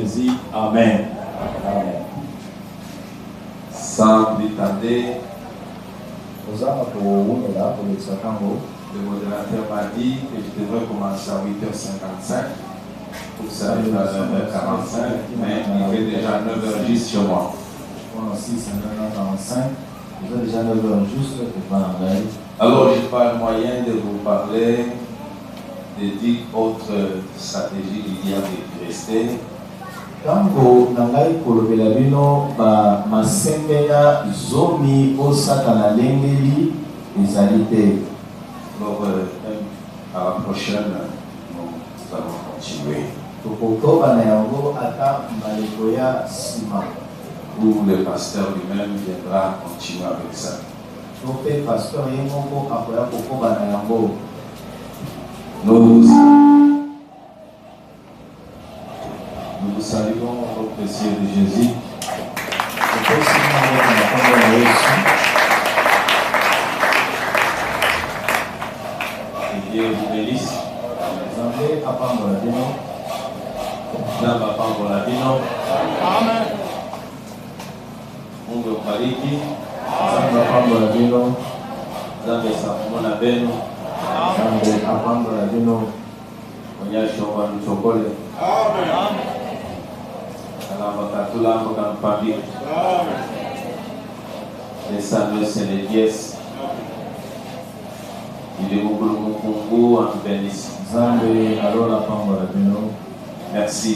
Jésus. Amen. Amen. Sans plus tarder, Le le modérateur m'a dit que je devrais commencer à 8h55 pour servir à 9h45, mais il fait déjà 9h juste sur moi. Alors, je n'ai pas le moyen de vous parler de 10 autres stratégies qu'il y a de rester. Tango nangai kolobela bino ba masengenya zomi osaka na lengeli ezali te. Alors, à la prochaine, nous allons continuer. Tokokoba na yango ata maleko ya sima. Où le pasteur lui-même viendra continuer avec ça. Tope pasteur yemoko akoya kokoba na yango. Nous vous saluons au précieux de Jésus. Et Dieu vous bénisse. Amen. Mungu bariki. Zambe samuna benu. Onyesha kwa mchokole. Amen. Alama katula kwa mpambi. Amen. Les saints c'est les dièses. Il est Mungu en bénisse. Zambe alora pamba bino. Merci.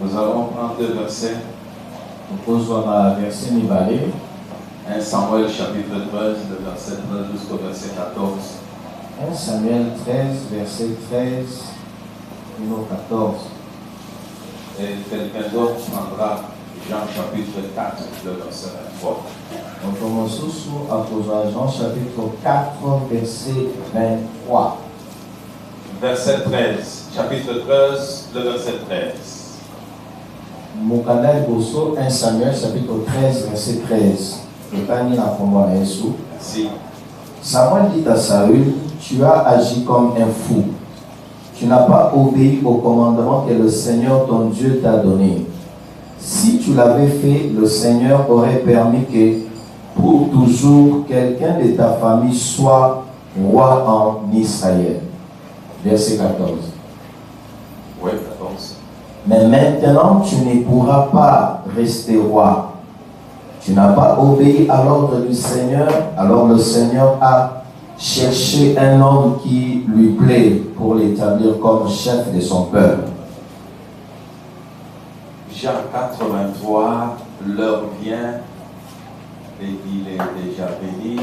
Nous allons prendre deux versets. 1 Samuel chapitre 13, le verset 13 jusqu'au verset 14. 1 Samuel 13, verset 13, numéro 14. Et quelqu'un d'autre prendra Jean chapitre 4, le verset 23. Donc, commençons à Jean chapitre 4, verset 23. Verset 13, chapitre 13, le verset 13. Mokanda Bosso, 1 Samuel chapitre 13, verset 13. Merci. Samuel dit à Saül, tu as agi comme un fou. Tu n'as pas obéi au commandement que le Seigneur ton Dieu t'a donné. Si tu l'avais fait, le Seigneur aurait permis que pour toujours quelqu'un de ta famille soit roi en Israël. Verset 14. Oui, 14. Mais maintenant, tu ne pourras pas rester roi. Tu n'as pas obéi à l'ordre du Seigneur, alors le Seigneur a cherché un homme qui lui plaît pour l'établir comme chef de son peuple. Jean 83, l'heure vient et il est déjà venu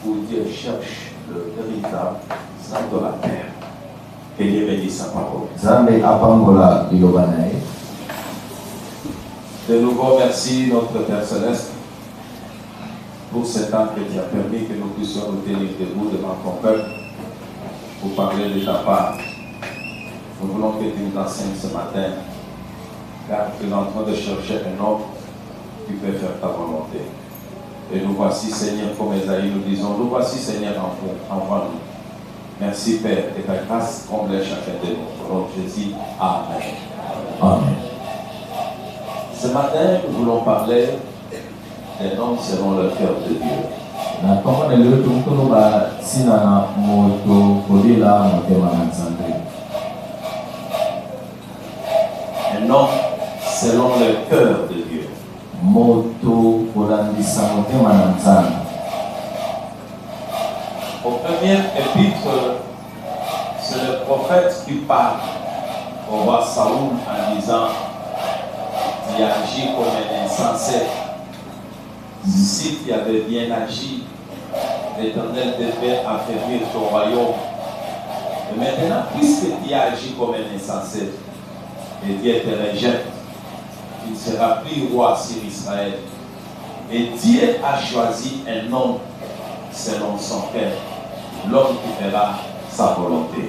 où Dieu cherche le véritable sang de la terre. Que Dieu bénisse sa parole. De nouveau, merci notre Père Céleste pour ce temps que tu as permis que nous puissions nous tenir debout devant ton peuple pour parler de ta part. Nous voulons que tu nous enseignes ce matin, car tu es en train de chercher un homme qui peut faire ta volonté. Et nous voici, Seigneur, comme Esaïe nous disons, nous voici, Seigneur, envoie-nous. Merci, Père, et ta grâce comble chacun de nous. Au nom de Jésus, Amen. Amen. Ce matin, nous voulons parler des hommes selon le cœur de Dieu. Un homme selon le cœur de Dieu. Au premier épître, c'est le prophète qui parle au roi Saoul en disant il agit comme un insensé. Si tu avais bien agi, l'Éternel devait affermir ton royaume. Et maintenant, puisque tu as agi comme un insensé, et Dieu te rejette, tu ne seras plus roi sur Israël. Et Dieu a choisi un homme selon son cœur, l'homme qui fera sa volonté.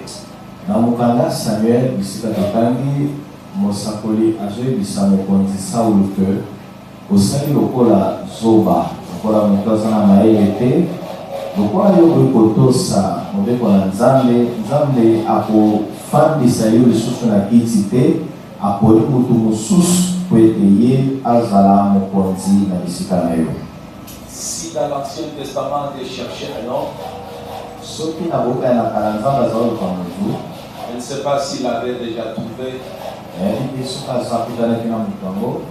Namukanga Samuel bisika totangi mosakoli azoyebisa mokonzi Saul ke osali lokola zoba lokola moto aza na mayele te lokola yo koyi kotosa mobeko na nzambe femme d'Isaïe le sous na kitite apoli mutu mususu kweteye azala mokonzi na bisika na yo. Si dans l'Ancien Testament il cherchait un homme, soki na boka na kalanza bazalo kwa mutu, je ne sais pas s'il avait déjà trouvé.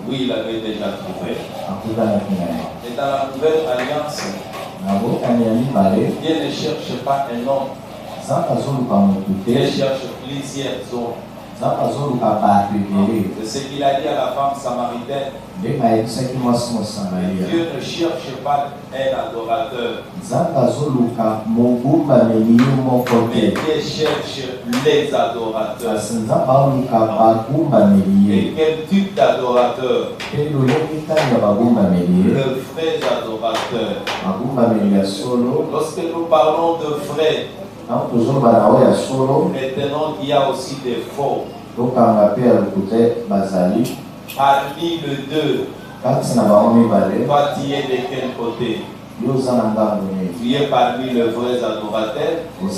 Oui, il avait déjà trouvé. Et dans la nouvelle alliance, Dieu ne cherche pas un homme. Dieu cherche plusieurs hommes. C'est ce qu'il a dit à la femme samaritaine. Dieu ne cherche pas un adorateur. Mais Dieu cherche les adorateurs. Et quel type d'adorateur? Le vrai adorateur. Lorsque nous parlons de vrai, maintenant il y a aussi des faux. Parmi les deux, toi tu es de quel côté? Tu es parmi les vrais adorateurs ou tu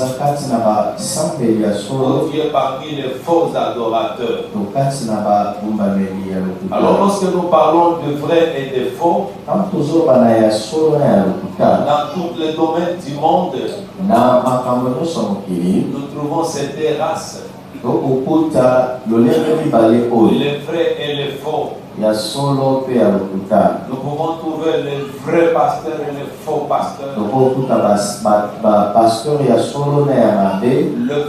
es parmi les faux adorateurs? Alors lorsque nous parlons de vrai et de faux, dans tous les domaines du monde, nous trouvons ces deux races. Le vrai et le faux. Nous pouvons trouver les vrais pasteurs et les faux pasteurs. Le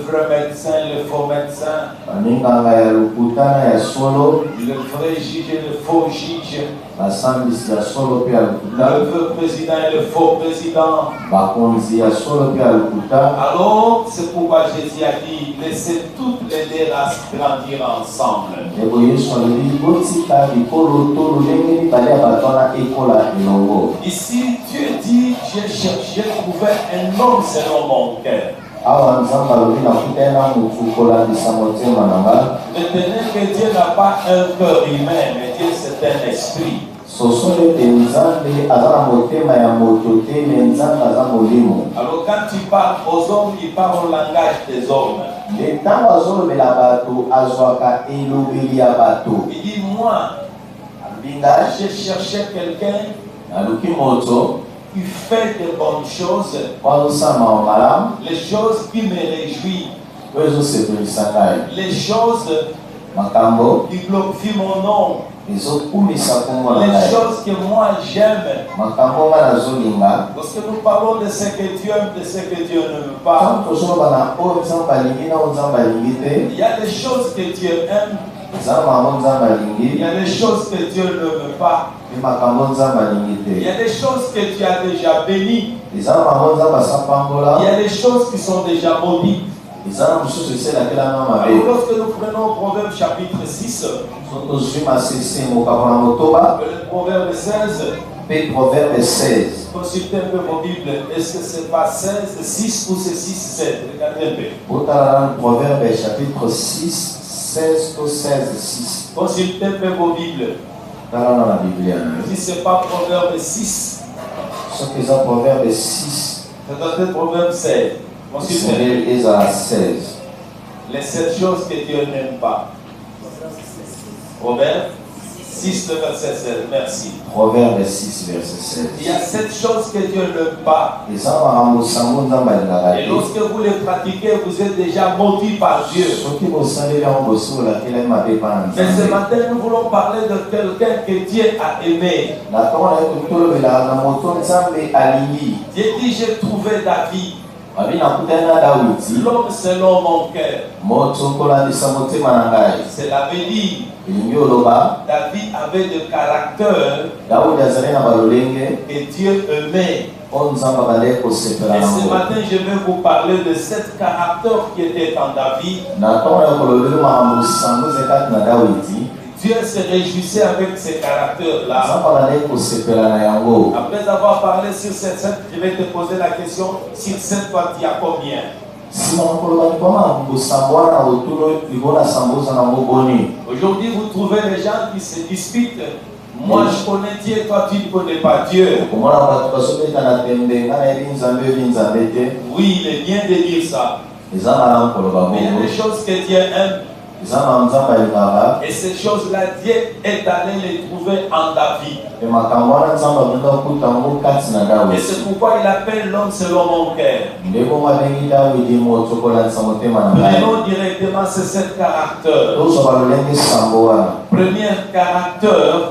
vrai médecin et le faux médecin. Le vrai juge et le faux juge. Le vrai président et le faux président. Alors, c'est pourquoi Jésus a dit, laissez toutes les deux races grandir ensemble. Ici, Dieu dit, j'ai trouvé un homme selon mon cœur. Retenez que Dieu n'a pas un cœur humain, mais Dieu c'est un esprit. Alors quand tu parles aux hommes, il parle au langage des hommes. Il dit moi, j'ai cherché quelqu'un qui fait de bonnes choses, les choses qui me réjouissent, les choses qui glorifient mon nom, les choses que moi j'aime. Parce que nous parlons de ce que Dieu aime, de ce que Dieu n'aime pas. Il y a des choses que Dieu aime. Il y a des choses que Dieu n'aime pas. Il y a des choses que tu as déjà bénies. Il y a des choses qui sont déjà maudites. Alors, lorsque nous prenons Proverbe chapitre 6, le Proverbe 16, consultez un peu vos Bibles. Est-ce que c'est pas 16, 6 ou c'est 6, 7? Regardez un peu. Proverbe chapitre 6, 16 ou 16, 6. Consultez un peu vos Bibles. Si ce n'est pas Proverbe 6, c'est Proverbe 6. Ça doit être Proverbe 16. Consultez. Les 7 choses que Dieu n'aime pas. Proverbe 6, verset 16. Merci. Proverbe 6, verset 16. Il y a 7 choses que Dieu n'aime pas. Et lorsque vous les pratiquez, vous êtes déjà maudit par Dieu. Mais ce matin, nous voulons parler de quelqu'un que Dieu a aimé. Dieu dit, j'ai trouvé David. L'homme selon mon cœur. Cela veut dire David avait de caractère et Dieu aimait. Et ce matin, je vais vous parler de 7 caractères qui étaient en David. Dieu se réjouissait avec ces caractères-là. Après avoir parlé sur ces 7, je vais te poser la question, sur 7, toi, tu as combien? Aujourd'hui, vous trouvez les gens qui se disputent. Moi, je connais Dieu, toi, tu ne connais pas Dieu. Oui, il est bien de dire ça. Mais il y a des choses que Dieu aime. Et ces choses-là, Dieu est allé les trouver en David. Et c'est pourquoi il appelle l'homme selon mon cœur. Prenons directement ces 7 caractères. Premier caractère,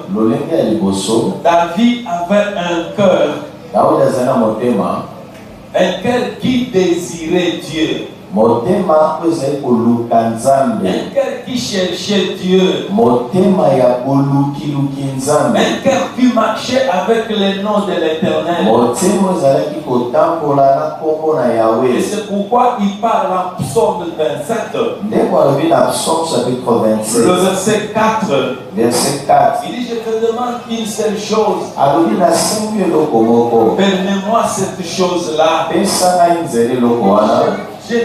David avait un cœur qui désirait Dieu. Un cœur qui cherchait Dieu. Un cœur qui marchait avec le nom de l'Éternel. Et c'est pourquoi il parle en Psaume 27. Le verset 4. Il dit, je te demande une seule chose. Permets-moi cette chose-là. Je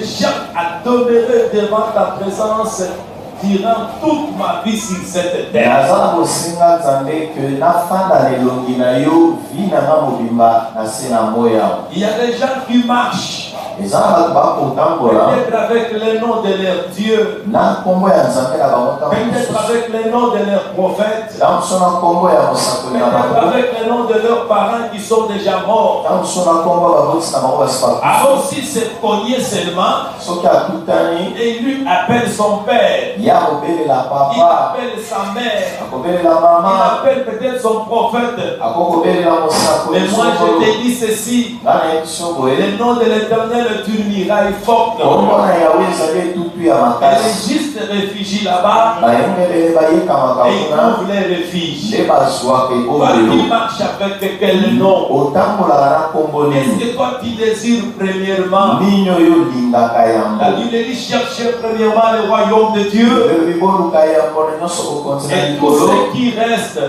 cherche à demeurer devant ta présence durant toute ma vie sur cette terre. Il y a des gens qui marchent peut-être avec le nom de leur Dieu, peut-être avec le nom de leur prophète, peut-être avec le nom de leurs parents qui sont déjà morts. Alors s'il se connaît seulement, et lui appelle son père, il appelle sa mère, il appelle peut-être son prophète. Mais moi je te dis ceci, le nom de l'Éternel est une miraille forte. Et les justes réfugient là-bas et ils trouvent les refuges. Toi qui marches avec quel nom? Est-ce que toi tu désires premièrement? La Bible dit chercher premièrement le royaume de Dieu et tout ce qui reste,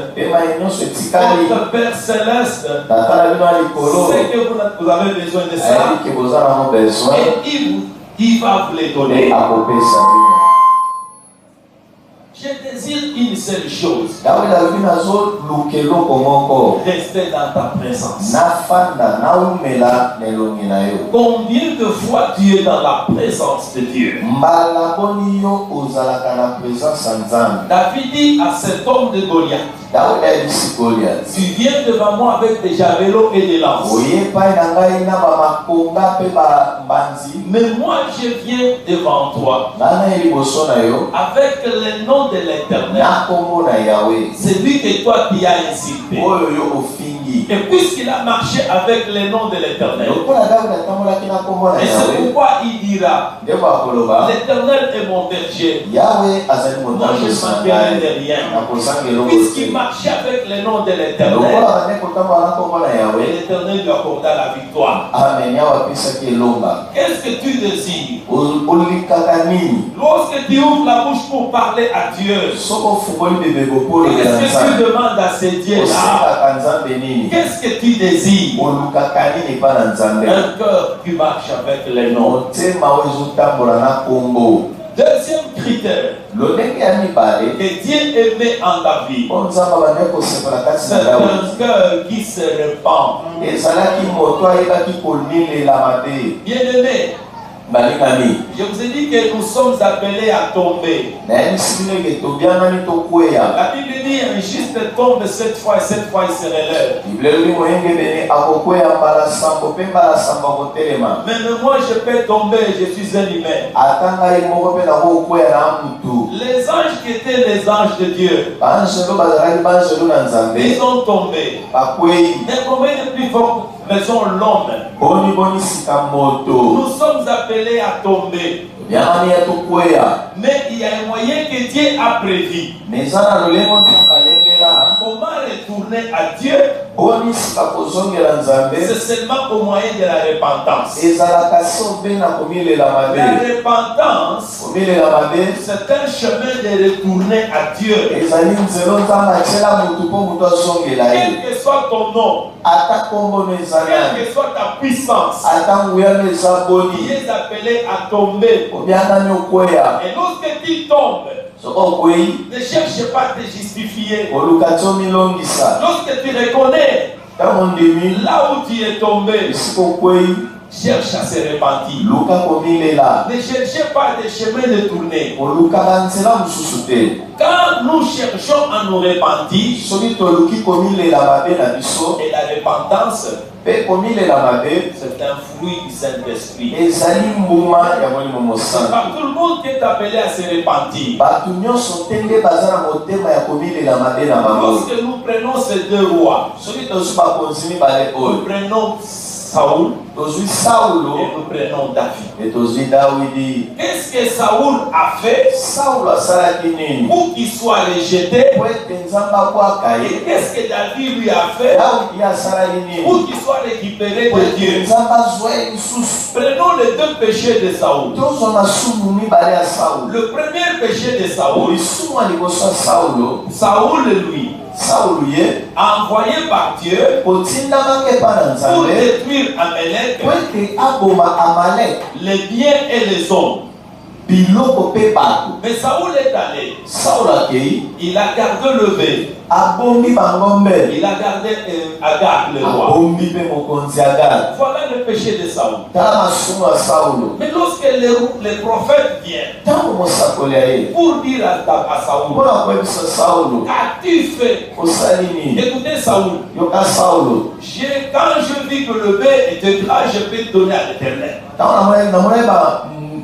votre Père Céleste, c'est que vous avez besoin de ça. Et il va vous les donner. Je désire une seule chose. Rester dans ta présence. Combien de fois tu es dans la présence de Dieu? David dit à cet homme de Goliath, tu viens devant moi avec des javelots et des lances. Mais moi je viens devant toi avec le nom de l'Éternel. C'est lui que toi qui as insulté. Et puisqu'il a marché avec le nom de l'Éternel, et c'est pourquoi il dira, l'Éternel est mon berger, moi je ne manquerai de rien. Puisqu'il marchait avec le nom de l'Éternel, l'Éternel lui accorda la victoire. Qu'est-ce que tu désires? Lorsque tu ouvres la bouche pour parler à Dieu, qu'est-ce que tu demandes à ces dieux-là? Qu'est-ce que tu désires? Un cœur qui marche avec les noms. Deuxième critère que Dieu aimait en David, c'est un cœur qui se répand. Bien aimé, je vous ai dit que nous sommes appelés à tomber. La Bible dit un juste tombe 7 fois et 7 fois il se relève. Même moi je peux tomber, je suis un humain. Les anges qui étaient les anges de Dieu, ils ont tombé. Mais combien de plus forts raison l'homme? Nous sommes appelés à tomber. Mais il y a un moyen que Dieu a prévu. Comment retourner à Dieu? C'est seulement au moyen de la repentance. La repentance, c'est un chemin de retourner à Dieu. Quel que soit ton nom, quelle que soit ta puissance, tu es appelé à tomber. Et lorsque tu tombes, ne cherche pas à te justifier. Lorsque tu reconnais là où tu es tombé, cherche à se repentir. luka komilela Ne cherchez pas des chemins de tournée. oluka banzela mosusu te. Quand nous cherchons à nous repentir, soki toluki komilela mabe na biso et la repentance, mpe komilela mabe c'est un fruit du Saint-Esprit. ezali mbuma ya molimo mosantu. Pas tout le monde qui est appelé à se repentir. bato nyonso te nde baza na motema ya komilela mabe na bango. Lorsque nous prenons ces deux rois, soki tozwi bakonzi mibale nous oyo prenons Saoul tozwi et saulo nous prenons David. e tozwi dawidi. Qu'est-ce que Saoul a fait saulo asalaki nini pour qu'il soit rejeté? po ete nzambe akwaka Et ye? qu'est-ce que David lui a fait dawidi asalaki nini pour qu'il soit récupéré po de ete Dieu? nzambe azwa ye lisusu? Prenons les deux péchés de Saoul. tozwa masumu mibale ya saulo. Le premier péché de Saoul, lisumu ya liboso ya saulo, Saoul lui saulo ye a envoyé par Dieu otindamaki epa na pour nzambe détruire Amalek, po ete aboma amalek les biens et les hommes. biloko mpe bato. Mais Saoul est allé, saulo akei il a gardé le vin, abombi bango mbele, il a gardé Agag le roi. abombi mpe mokonzi agag. Voilà le péché de Saoul. tala masumu ya saulo. Mais lorsque les prophètes viennent ntango mosakoli ya ye pour dire à Saoul, mpona koyebisa saulo qu'as-tu fait? osali nini? Écoutez Saoul, yoka saulo, quand je vis que le vin était gras, je peux te donner à l'Éternel. ntango namoni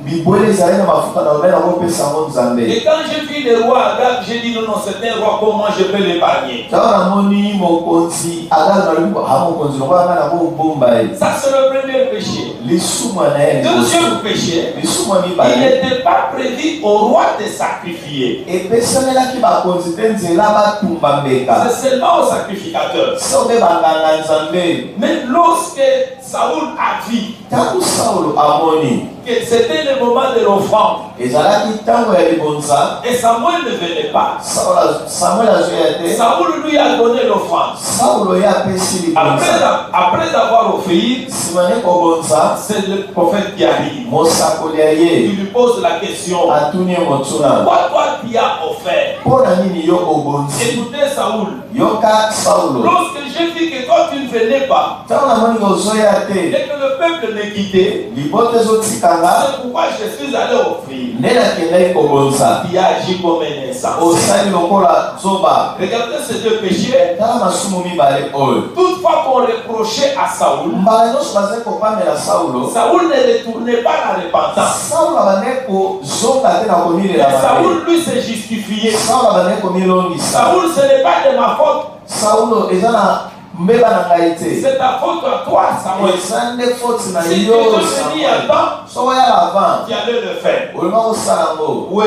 bibwele ezali na mafuta na obe nakopesa yango nzambe. Et quand je vis le roi Agag, j'ai dit non, c'est un roi, comment je peux l'épargner? ntango namoni mokonzi agag nalobi mokonzi lokola ngai nakobomba ye. Ça, c'est le premier péché. lisumwa na ye Deuxième péché, lisumwa il mibale n'était pas prévu au roi de sacrifier. epesamelaki bakonzi te nzela batumba mbeka C'est seulement au sacrificateur. soki banganga nzambe. Mais lorsque Saoul a vu ntango saulo amoni que c'était le moment de l'offrande, ezalaki ntango ya libonza, et Samuel ne venait pas, samuel azoya te, Saoul lui a donné l'offrande. saulo ye apesi libonza. Après avoir offert, nsima ne kobonza, c'est le prophète qui arrive. mosakoli ya ye Il lui pose la question, atuni ye motuna, pourquoi toi tu as offert? mpo na nini yo obonzi? Écoutez Saoul, yoka saulo, lorsque j'ai vu que toi tu ne venais pas, ntango namoni ozoya et te, que le peuple me quittait, libota ezotikanga, c'est pourquoi je suis allé offrir. nde nakendaki kobonza. Tu agis comme un insensé. osali lokola zoba. Regardez ces deux péchés. tala masumu mibale oyo. Toutefois qu'on reprochait à Saoul, mbala nyonso bazali kopamela saulo, Saoul ne retournait pas la repentance. saulo abandaki kozonga te na komilela Mais mabe. Saoul lui s'est justifié. saulo abandaki komilongisa. Saoul, ce n'est pas de ma faute. saulo eza na mbeba na ngai te, C'est ta faute à toi, Samuel. eza nde foti na Si tu yo te dis Samuel. avant, soko ya avant tu allais le faire. olinga kosala yango. Oui,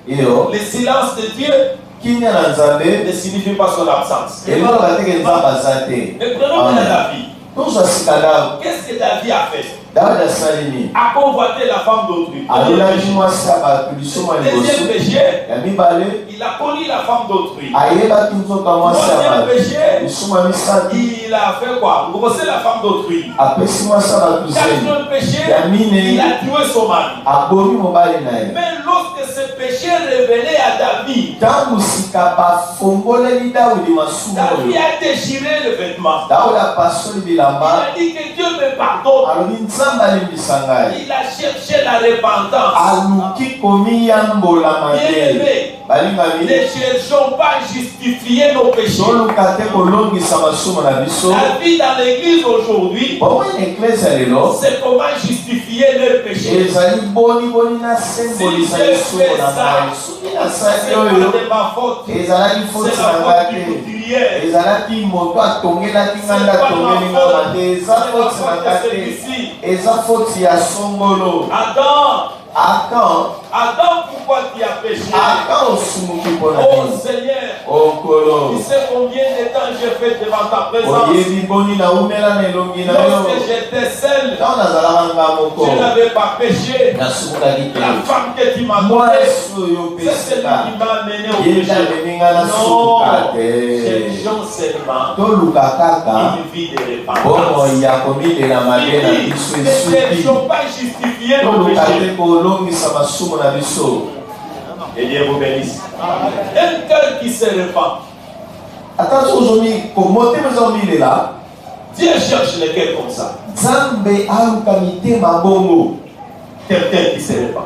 iyo le silence de Dieu kimia na nzambe ne signifie pas son absence. eloloba teke nzambe aza te. Mais prenons Amen. maintenant David. tozwa sika dawe. Qu'est-ce que David a fait? dawidi asali nini? A convoité la femme d'autrui. alelaki mwasi ya bato lisumu ya Deuxième liboso péché, ya mibale, il a connu la femme d'autrui. ayebaki nzoto ya mwasi ya Troisième bato péché, lisumu ya misato, il a fait quoi? Grosser la femme d'autrui. apesi mwasi ya bato zemi, Quatrième péché, ya minei il a tué son mari. abomi mobali na ye. Mais lorsque ce péché revenait à David, ntango sika bafongoleli dawidi masumu David oyo, a déchiré le vêtement. dawidi apasoli Il bilamba, a dit que Dieu me pardonne. alobi nzambe alimbisa ngai, Il a cherché la repentance. aluki komiyambola mabe. Bien-aimé, balingami, ne cherchons pas à justifier nos péchés. toluka te kolongisa masumu na biso. La vie dans l'église aujourd'hui, bomoi na eklezia lelo c'est comment justifier leurs péchés. ezali boni na sembolisa lisumu na ngai. soki nasali C'est oyo pas de ma faute. ezalaki C'est foti la na faute ngai du te, couturier. ezalaki moto atongelaki ngai nde atongeli ngama te, eza C'est la foti na faute ngai de te, celui-ci. eza foti ya songolo. Adam, akan pourquoi tu as péché? osumuki mpona Oh nini? Seigneur, okolo tu sais combien de temps j'ai fait devant ta présence. oyebi boni naumela na elongi na yo. Lorsque j'étais seul, ntango nazalaka nga moko je n'avais pas péché. nasumukaki te. La femme que tu m'as donnée, mwasi oyo c'est celui opesika qui m'a amené au ye péché. amemi nga Non, nasuka te. cherchons seulement toluka kaka une vie de bomo repentance. ya komilela mabe na biso Ne esuki. cherchons pas à justifier nos toluka te péchés. kolongisa masumu na biso. Et Dieu vous bénisse. Un cœur qui se repent, ata soki ozomi motema eza omilela, Dieu cherche lesquels comme ça. Zambe alukamite mabongo. Quelqu'un qui se répand.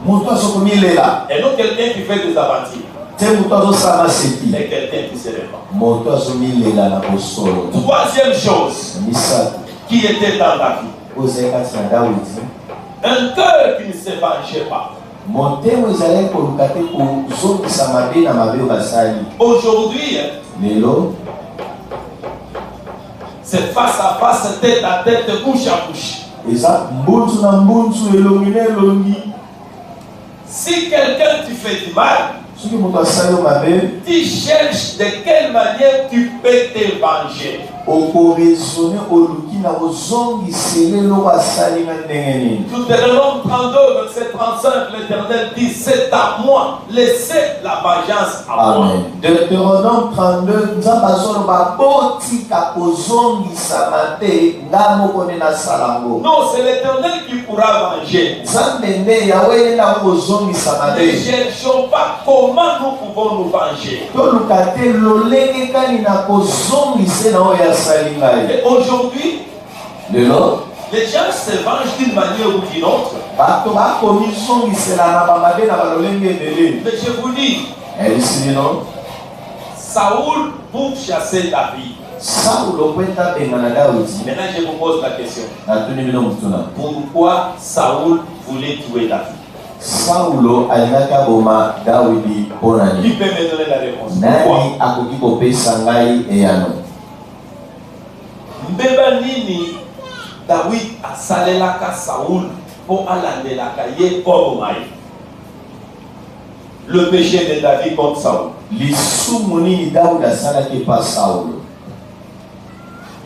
Moto sokomile là. Et non quelqu'un qui fait des aventures. C'est moto sama seki. Mais quelqu'un qui se répand. Moto somile là na bosolo. Troisième chose qui était dans la vie. Ozeka tsanda uti. Un cœur qui ne se vengeait pas. Motemo ezali kolukate kozongisa mabe na mabe basali. Aujourd'hui, lelo c'est face à face, tête à tête, bouche à bouche. Eza mbunzu na mbunzu elongi na elongi. Si quelqu'un tu fais du mal, soki moto asali mabe, tu cherches de quelle manière tu peux te venger. okoraisonne oluki na kozongisela eloko asali na ndenge nini. Deutéronome 32, verset 35, l'Éternel dit, c'est à moi, laissez la vengeance à moi. Amen. Deutéronome 32, nzambe azoloba botika kozongisama te nga moko nde nasala ngo. Non, c'est l'Éternel qui pourra venger. Nzambe nde yawe yenda kozongisama Ne te. cherchons pas comment nous pouvons nous venger. toluka te lolenge kani na kozongisela oyo asali ngai. Et aujourd'hui, lelo les gens se vengent d'une manière ou d'une autre. bato bakomizongisela na bamabe na balolenge ebele. Mais je vous dis, elisi lino Saoul pour chasser David. saulo mpo etabengana dawidi. Maintenant, je vous pose la question. natuni bino mutuna. Pourquoi Saoul voulait tuer David? saulo alingaki aboma dawidi mpo na Qui nini? peut me donner la réponse? Pourquoi? nani akoki kopesa ngai eyano? Mbeba nini David asalelaka Saoul pour alandelaka ye Obomai. Le péché de David contre Saoul. lisumu nini dawidi asalaki pa saulo?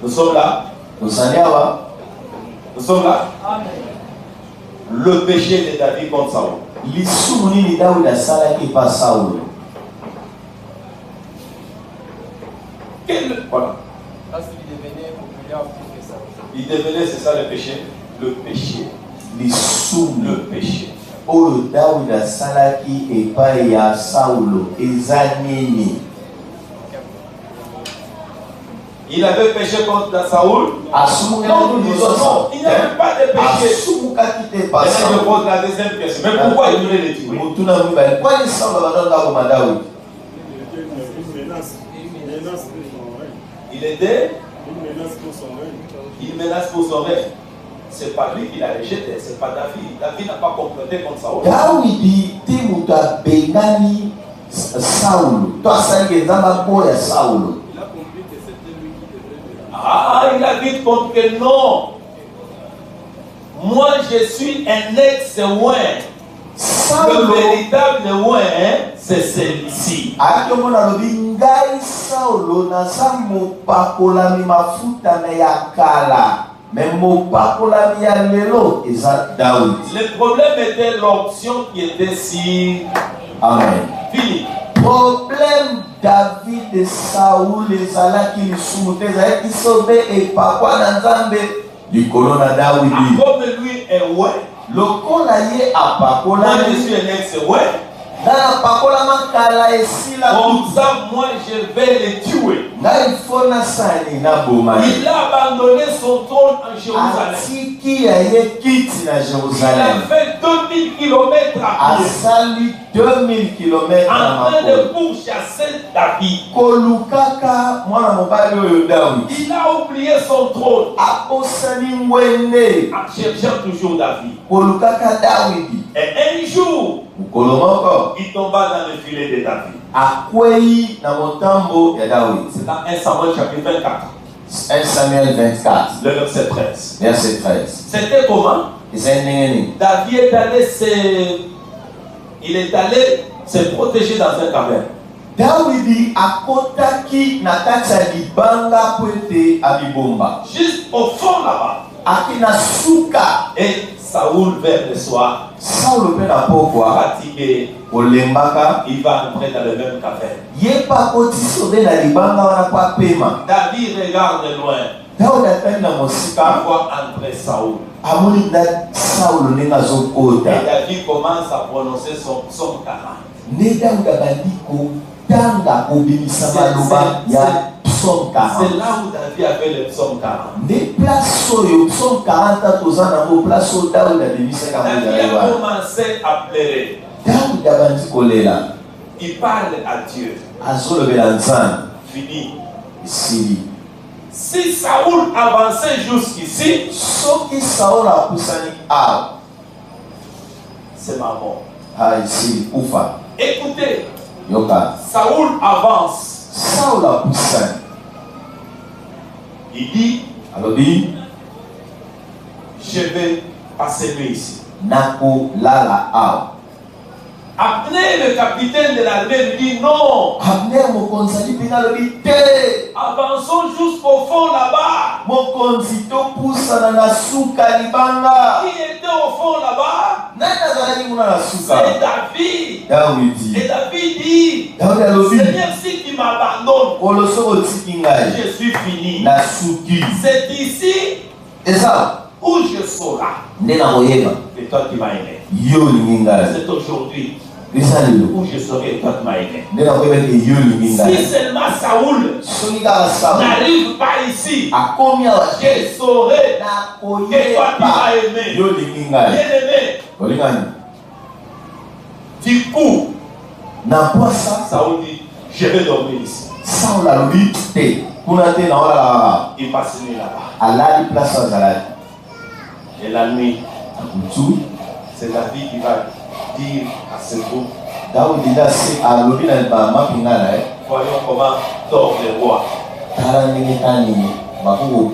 Nous sommes là. tozali awa. Nous sommes là. Amen. Le péché de David contre Saoul. lisumu nini dawidi asalaki pa saulo? Voilà. Parce qu'il devenait populaire plus que ça. Il devenait, c'est ça le péché? Le péché. lisumu Le péché. oyo dawidi asalaki epai ya saulo eza nini? Il avait péché contre Saoul. Non, nous disons, il n'y avait pas de péché. asumukaki te pa Maintenant, je saulo. pose la deuxième question. Mais pourquoi il voulait le tuer? mutuna mibali kwani saulo badonga koma dawidi? Il était Une menace pour son règne. une menace pour son règne. C'est pas lui qui l'a rejeté, c'est pas David. David n'a pas comploté contre Saoul. dawidi te moto abengani saulo to asalaki nzambe mpo ya saulo. Il a compris que c'était lui qui devait le. Ah, il a vite compris que non. Moi, je suis un ex-oin. Le saulo véritable oin, c'est celui-ci. akomona alobi ngai saulo naza mopakolami mafuta na ya kala me mopakolami ya lelo eza dawidi. Le problème était l'option qui était si amen. finie. problème david e saul ezalaki lisumu te ezalaki sobe epakwa na nzambe likolo na dawidi. Comme lui est oin, lokola ye moi apakolami je suis un ex-oin. nga napakolama kala esila Comme ça, moi je vais le tuer. ngai fo nasali naboma ye. Il a abandonné son trône en Jérusalem. atiki ya ye kiti na Il a Jérusalem. fait 2000 km à pied asali 2000 km en na train de makolo pourchasser David. kolukaka mwana mobali oyo dawidi Il a oublié son trône akosani ngwende en cherchant toujours David. kolukaka dawidi. Et un jour, mokolo moko il tomba dans le filet de David. akwei na motambo ya dawidi. C'est dans 1 Samuel chapitre 24, 1 Samuel 24 le verset 13. verset 13. C'était comment? eza ndenge nini? David est allé se protéger dans un caverne. dawidi akotaki na kati ya libanga po ete abibomba. Juste au fond là-bas. aki na suka. Et Saoul vers le soir, saulo mpe na pokwa fatigué, olembaka il va entrer dans le même caverne. ye mpe akoti sobe na libanga wana mpo apema. David regarde de loin, dawidi atali na il mosika voit entrer Saoul. amoni na saulo ndenge azokota. Et David commence à prononcer son talent. nde dawidi abandi kotanga kobimisa maloba ya psaume 40. C'est là où David avait le psaume 40. Des places au psaume 40 à tous en place au Daoud a démis ça David a commencé à pleurer. Daoud a bandi kolela. Il parle à Dieu. Azolo belanzan. Fini. Ici. Si Saoul avançait jusqu'ici, ce qui Saoul a poussé à c'est ma mort. Ah ici, oufa. Écoutez, Yoka. Saoul avance. Saoul a poussé. Il dit, alors dit, je vais passer nuit ici. Nako lala a. Abner, le capitaine de l'armée, lui dit non. Abner mokonzi pina lobi te. Avançons jusqu'au fond là-bas. Mokonzi to poussa na suka libanga. Qui était au fond là-bas? Nana zalaki muna na suka. C'est David. David dit. Et David dit, David alobi. Seigneur, si tu m'abandonnes, Koloso otiki ngai. je suis fini. Na suki. C'est ici Eza. où je saurai Nde na koyeba. que toi tu m'as aimé. Yo lingi ngai. C'est aujourd'hui Eza lelo. où je saurai que toi tu m'as aimé. Nde na koyeba ke yo lingi Si ngai. seulement Saoul Soki kaka Saoul n'arrive pas ici, akomi awa je saurai na que toi tu koyeba m'as aimé. yo lingi ngai. Bien-aimé, Olingani. du coup, Na poasa Saoul dit, je vais dormir ici. Saoul alobi te. Kuna te na olalaka. Il passe nuit là-bas. Alali place azalaki. Et la nuit, Akutu. c'est David qui va dire à ce groupe, Daudi nda se alobi na mapinga na ye. voyons comment dort le roi. Tala ndenge kani bakoko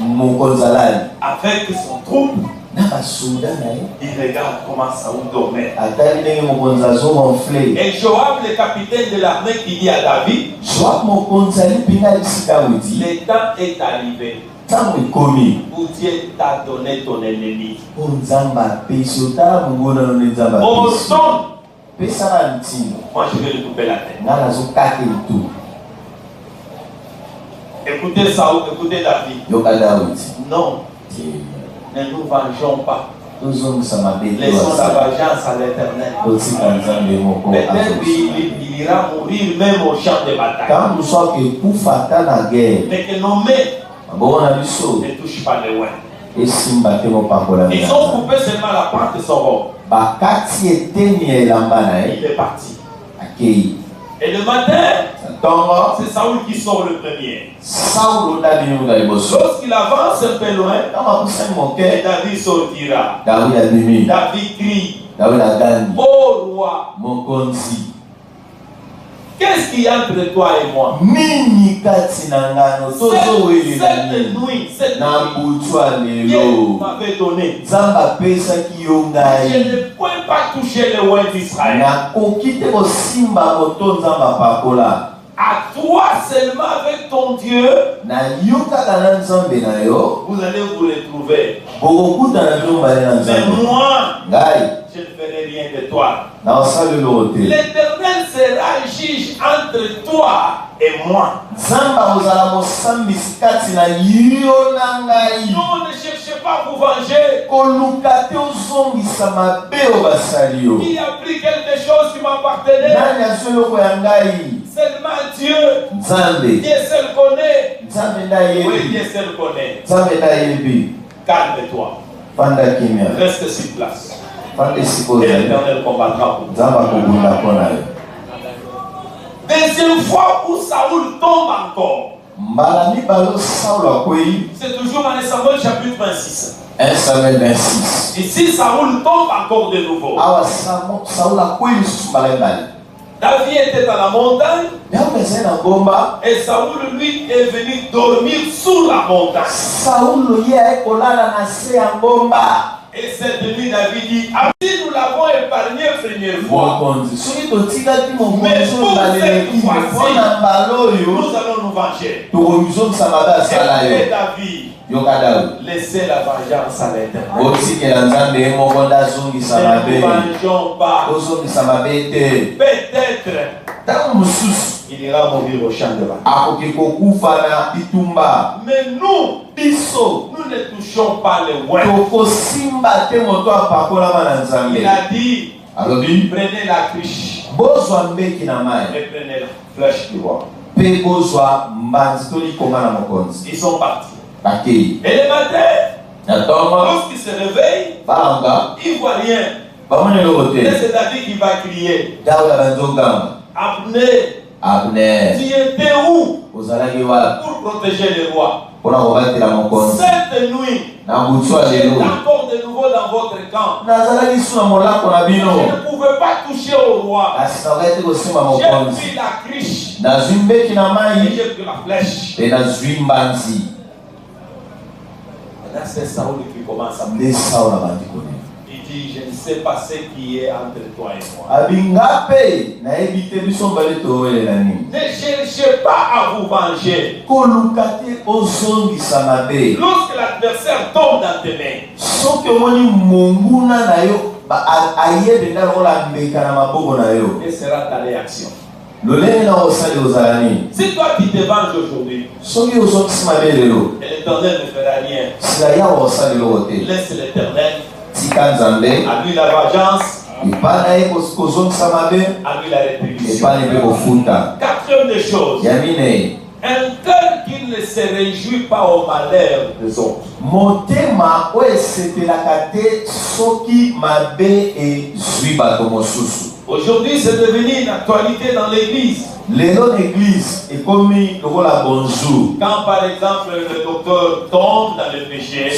mokonzi alali. Avec son troupe, Na basoda na ye. il regarde comment Saoul dormait. Atali ndenge mokonzi azogonfle. Et Joab, le capitaine de l'armée, qui dit à David, Joab mokonzi ali mpinga bisika witi. le temps est arrivé Ntango ekomi. où Dieu t'a donné ton ennemi. O nzambe apesi otala mongo na no nde nzambe apesi. Ordonne, Pesaka ntina. moi je vais lui couper la tête. Nga nazokaka etu. Écoutez Saoul, écoutez David. Yoka Daudi. Non, ne nous vengeons pas. Tozongisa mabe to Laissons la asala. vengeance à l'éternel. Totika nzambe moko Peut-être azosala. il ira mourir même au champ de bataille. Ntango soki ekufa ata na guerre. Mais que nos mains Maboko na biso ne touchent pas le loin. esimba te mopakola Ils ont coupé seulement la part de son robe. bakati eteni ya elamba na Il ye est parti. akei. Et le matin, Ntongo c'est Saoul qui sort le premier. Saulo ndabinunga liboso. Lorsqu'il avance un peu loin, Ntango akusani et moke David sortira. Daudi abimi. David crie, Daudi agani. ô roi, Mokonzi. qu'est-ce qu'il y a entre toi et moi? Nini kati na ngano tozowelela Cette nini nuit, cette na nuit, butu ya Dieu lelo m'avait donné. nzambe apesaki yo Je ngai ne peux pas toucher le roi d'Israël. nakoki te kosimba moto nzambe apakola À toi seulement avec ton Dieu, na yo kaka na nzambe na yo vous allez vous retrouver. bokokutana bino mbale na Mais nzambe moi, ngai je ne ferai rien de toi. na osali eloko te L'Éternel sera juge entre toi et moi. nzambe akozala mosambisi kati na yo na ngai Non, ne cherchez pas à vous venger. koluka te ozongisa mabe oyo basali yo Qui a pris quelque chose qui m'appartenait? nani azwi eloko ya ngai Seulement Dieu. nzambe Dieu seul connaît. nzambe nde Oui, ayebi Dieu seul connaît. nzambe nde ayebi Calme-toi. fanda kimia Reste sur place. fanda esika Et ozali l'Éternel combattra pour toi. nzambe akobunda mpo na yo Deuxième fois où Saoul tombe encore. mbala mibale saulo akwei C'est toujours dans Samuel chapitre 26. 1 Samuel 26 Ici, Saoul tombe encore de nouveau. awa saulo akwei lisusu mbala mibale David était à la montagne yango ezali na ngomba et Saoul, lui, est venu dormir sous la montagne. saulo ye aye kolala na se ya ngomba Et cette nuit, David dit, ah, si nous l'avons épargné première fois, mokonzi soki totikaki mokonzi Mais oyo pour baleleki cette fois-ci, mpona mbala nous oyo allons nous venger. tokomizongisa mabe asala Et yo David, yoka Daudi laissez la vengeance à l'Éternel. otikela nzambe ye moko nde azongisa Ne nous mabe vengeons pas. ozongisa mabe te Peut-être ntango mosusu il ira mourir au champ de bataille. akoki kokufa na bitumba Mais nous, biso nous ne touchons pas les loin. tokosimba te moto apakolama na nzambe Il a dit, alobi prenez la cruche bozwa mbeki na mai et prenez la flèche du roi. Ils sont partis. Ok. Et le matin, lorsqu'il se réveille, il ne voit rien. Et c'est David qui va crier. Abner, tu étais où pour protéger les rois? Cette nuit, j'ai encore de nouveau dans votre camp. Je ne pouvais pas toucher au roi. J'ai pris la cruche et j'ai pris la flèche. Et là, c'est Saoul qui commence à me il dit, je ne sais pas ce qui est entre toi et moi. Ne cherchez pas à vous venger. Lorsque l'adversaire tombe dans tes mains, quelle sera ta réaction? Si toi tu te venges aujourd'hui, et l'Éternel ne fera rien, laisse l'Éternel. À lui la vengeance, à lui la rétribution. Quatrième des choses, un cœur qui ne se réjouit pas au malheur des autres. Aujourd'hui, c'est devenu une actualité dans l'église. Quand par exemple le docteur tombe dans le péché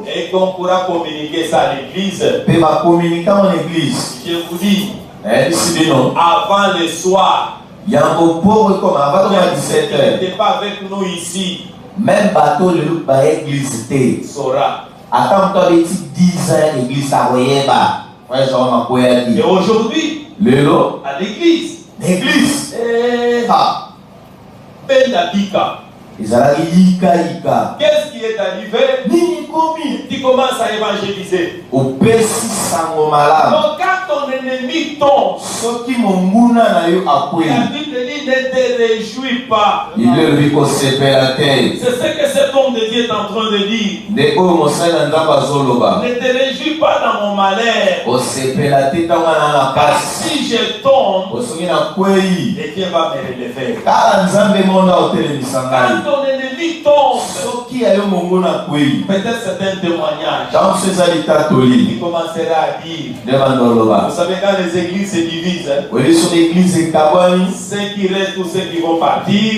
et qu'on pourra communiquer ça à l'église, je vous dis, avant le soir, il n'était pas avec nous ici. Même bateau le look par église té. Sora. Attends toi des 10 ans église à Royeba. Et aujourd'hui, à l'église, qu'est-ce qui est arrivé? Tu commences à évangéliser. Donc quand ton ennemi tombe, la Bible dit ne te réjouis pas. C'est ce que cet homme de Dieu est en train de dire. Ne te réjouis pas dans mon malheur. Si je tombe, et Dieu va me relever. Quand ton ennemi tombe, peut-être c'est un témoignage. Il commencera à dire. Vous savez, quand les églises se divisent, ceux qui restent ou ceux qui vont partir,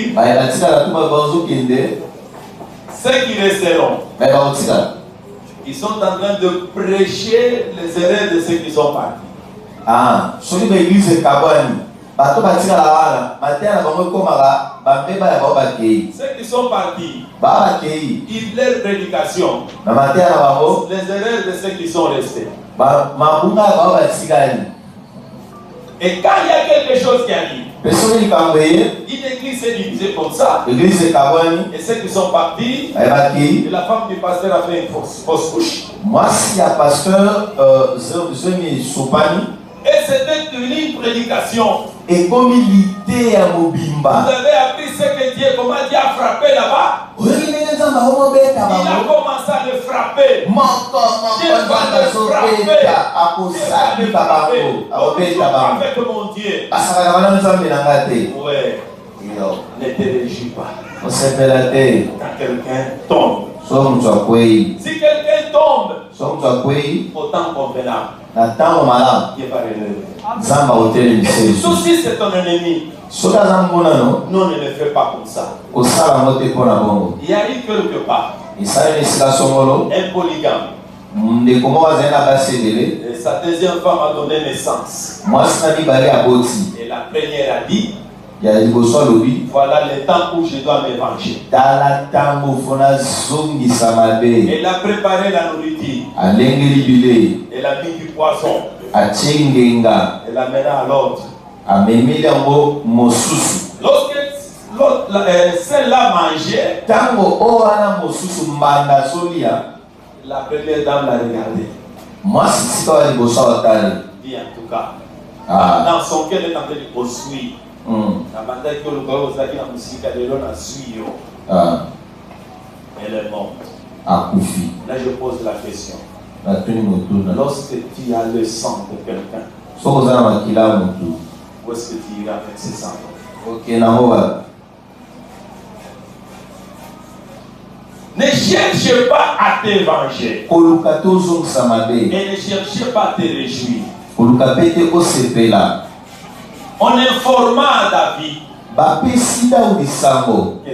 ceux qui resteront, ils sont en train de prêcher les erreurs de ceux qui sont partis. Ah, sur l'église de Kabani. Ceux qui sont partis, ils leur prédication, les erreurs de ceux qui sont restés. Et quand il y a quelque chose qui arrive, une église est divisée comme ça. Et ceux qui sont partis, et la femme du pasteur a fait une fausse couche. Moi, si un pasteur, et c'était une prédication. Et comme il était à Mobimba, vous avez appris ce que Dieu, comment Dieu a frappé là-bas. Il a commencé à le frapper. Dieu va le frapper. Avec mon Dieu. Ouais. Ne te réjouis pas. Quand quelqu'un tombe. Si quelqu'un tombe, autant convenable. Dieu va relever. Et surtout si c'est ton ennemi, non, ne le fais pas comme ça. Il arrive quelque part un polygame. Et sa deuxième femme a donné naissance. Et la première a dit, voilà le temps où je dois me venger. Elle a préparé la nourriture. Elle a mis du poisson. Elle l'a mené à l'autre. Lorsque celle-là mangeait, la première dame l'a regardé. Dit en tout cas, dans son cœur, elle est en train de poursuivre. Elle est morte. Là, je pose la question. Lorsque tu as le sang de quelqu'un, Où est-ce que tu iras avec ces 100 ans? Ok, Namoa. Ne cherche pas à te venger. Kolukatozo Samabe. Et ne cherche pas à te réjouir. Kolukapete Osepela. On informa David Bapesida ou Sambo. que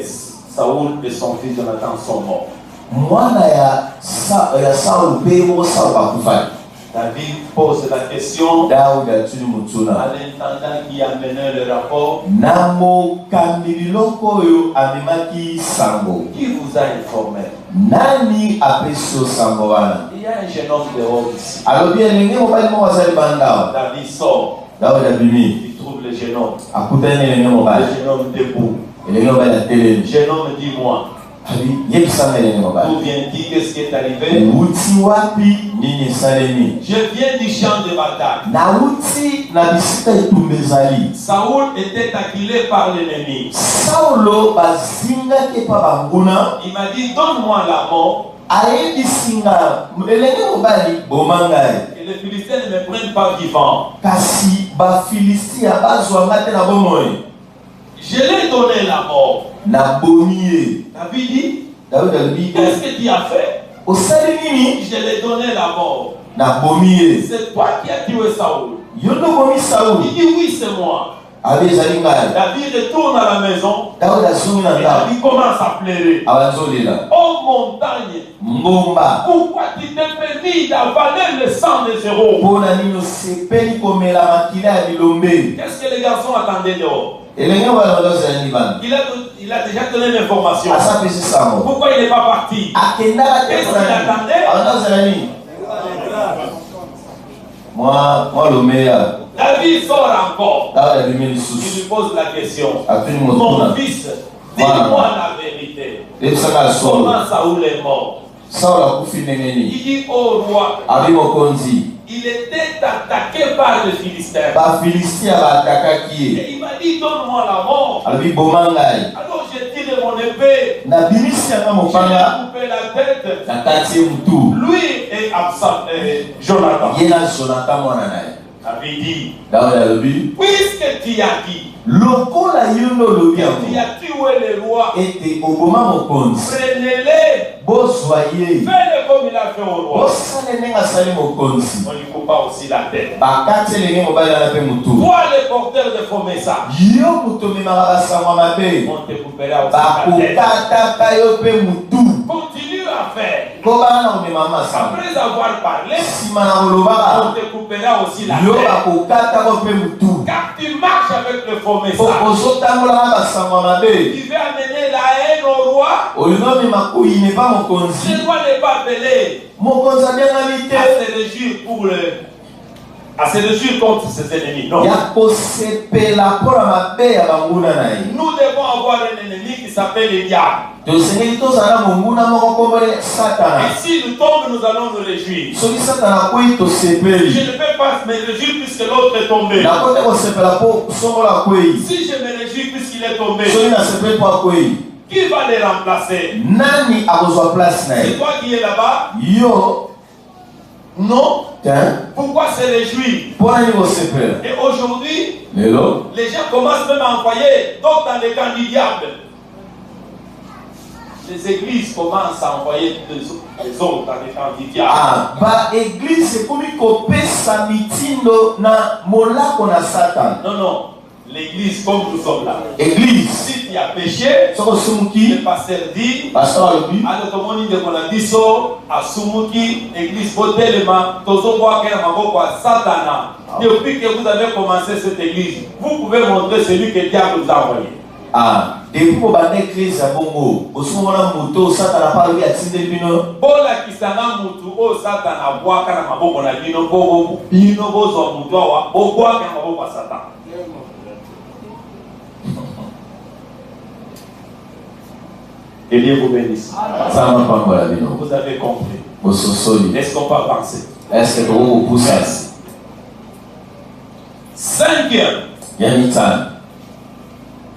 Saoul et son fils Jonathan sont morts. Mwana ya Saul pebo Saul bakufai. David pose la question Daoud atuni mutuna. à l'intendant qui a mené le rapport. Namo kamililoko yo amemaki Sambo. Qui vous a informé? Nani apeso Sambo wana? Il y a un jeune homme dehors ici. Alors bien lenge mobali mo wazali bandao. David sort. Daoud abimi. Il trouve le jeune homme. Akutani lenge Le mobali. jeune homme debout. Lenge mobali Le atele. jeune homme dit-moi, Abi yebisanga lenge mobali. d'où viens-tu? Qu'est-ce qui est arrivé? Uti wapi nini salemi? Je viens du champ de bataille. Na uti na bisika itumbezali. Saoul était acculé par l'ennemi. Saulo bazinga ke pa banguna. Il m'a dit, donne-moi la mort Ayebisinga elenge mobali bomangai. et les Philistins ne me prennent pas vivant. Kasi bafilistia bazwanga te na bomoi. Je l'ai donné la mort. Na bonie. David dit, David alobi qu'est-ce que tu as fait? osali nini? Je l'ai donné la mort. Na bomie. C'est toi qui as tué Saoul. Yondo bomi Il Sauli. dit, oui, c'est moi. Abe ezali ngai. David retourne à la maison David azongi na et ndako. David commence à pleurer. Abazolela. Oh montagne, Ngomba. pourquoi tu t'es permis d'avaler le sang des héros? Mpona nini osepeli komela makila ya bilombe. Qu'est-ce que les garçons attendaient dehors? Elenge wana bazali bana. Il a déjà donné l'information. Asapesi sango. Pourquoi il n'est pas parti? Akendaka te Qu'est-ce qu'il attendait? abandazala nini? Moi le meilleur. David sort encore. David abimi Il lisusu. lui pose la question. Atuni Mon motuna. fils, dis-moi la vérité. Ebisaka solo. Comment Saoul est mort? Saul akufi ndenge nini? Il dit au roi, Abi mokonzi. il était attaqué par les Philistins. Bafilistia baatakaki ye. Et il m'a dit, donne-moi la mort. Alobi boma ngai. Alors j'ai tiré mon épée. Nabimisi yanga J'ai mopanga coupé la tête. nakati ye mutu. Lui et Absalom, Jonathan. Ye na Jonathan mwana na ye. Avait dit, David alobi puisque tu as dit, lokola yo ndo olobi tu yango as tué les rois, ete oboma mokonzi prenez-les, bozwa ye fais-le comme il a fait au roi. bosala ndenge asali mokonzi On lui coupa aussi la tête. bakati elenge mobali wana mpe mutu. Toi, les porteurs de faux messages, Yo moto omemaka basango mabe on te coupera aussi la tête. bakokataka yo mpe mutu. Continue à faire. Kobana na komema masango Après avoir parlé, nsima na on kolobaka te coupera aussi la yo tête. bakokataka mpe mutu. Car tu marches avec le faux message. ozotambolaka basango mabe Tu veux amener la haine au roi. olingi omema koyinepa mokonzi. Le roi n'est pas appelé Mokonzi abiangami te à se réjouir à se réjouir contre ses ennemis. Non. ya kosepela mpo na mabe ya banguna na ye. Nous devons avoir un ennemi qui s'appelle le diable. tosengeli tozala monguna moko kombole satana. Et si nous tombons, nous allons nous réjouir. soki satana akwei Je tosepeli ne peux pas me réjouir puisque l'autre est tombé. nako te kosepela mpo songola akwei. Si je me réjouis puisqu'il est tombé, soki nasepeli mpo akwei qui va les remplacer? nani akozwa place na C'est ye? toi qui es là-bas? Yo Non. te Pourquoi se réjouir? mpo nani kosepela Et aujourd'hui, lelo les gens commencent même à envoyer d'autres dans les camps du diable. Les églises commencent à envoyer les autres dans les camps du diable. baeglize ekomi kopesa mitindo na molako na satana. Non, non. L'église, comme nous sommes là. Église Si tu as péché, soko le osumuki pasteur dit, pasteur alobi alors tout le monde dit qu'on a dit ça, à Sumuki, église Botelema, Tozo Boaken, Maboko, Satana. Depuis que vous avez commencé cette église, vous pouvez montrer celui que Dieu vous a envoyé. depuis kobanda eglise ya bongo osomona moto satana mpo alobi atindeli bino bolakisanga mutu oyo Satana abwaka na maboko na bino mpo bino bozwa mutu awa bobwaka na maboko ya Satana. Que Dieu vous bénisse. sama pambola bino Vous avez compris. bososoli. Est-ce qu'on peut avancer? Est-ce que tokokopusa Merci. Cinquième, ya mitano?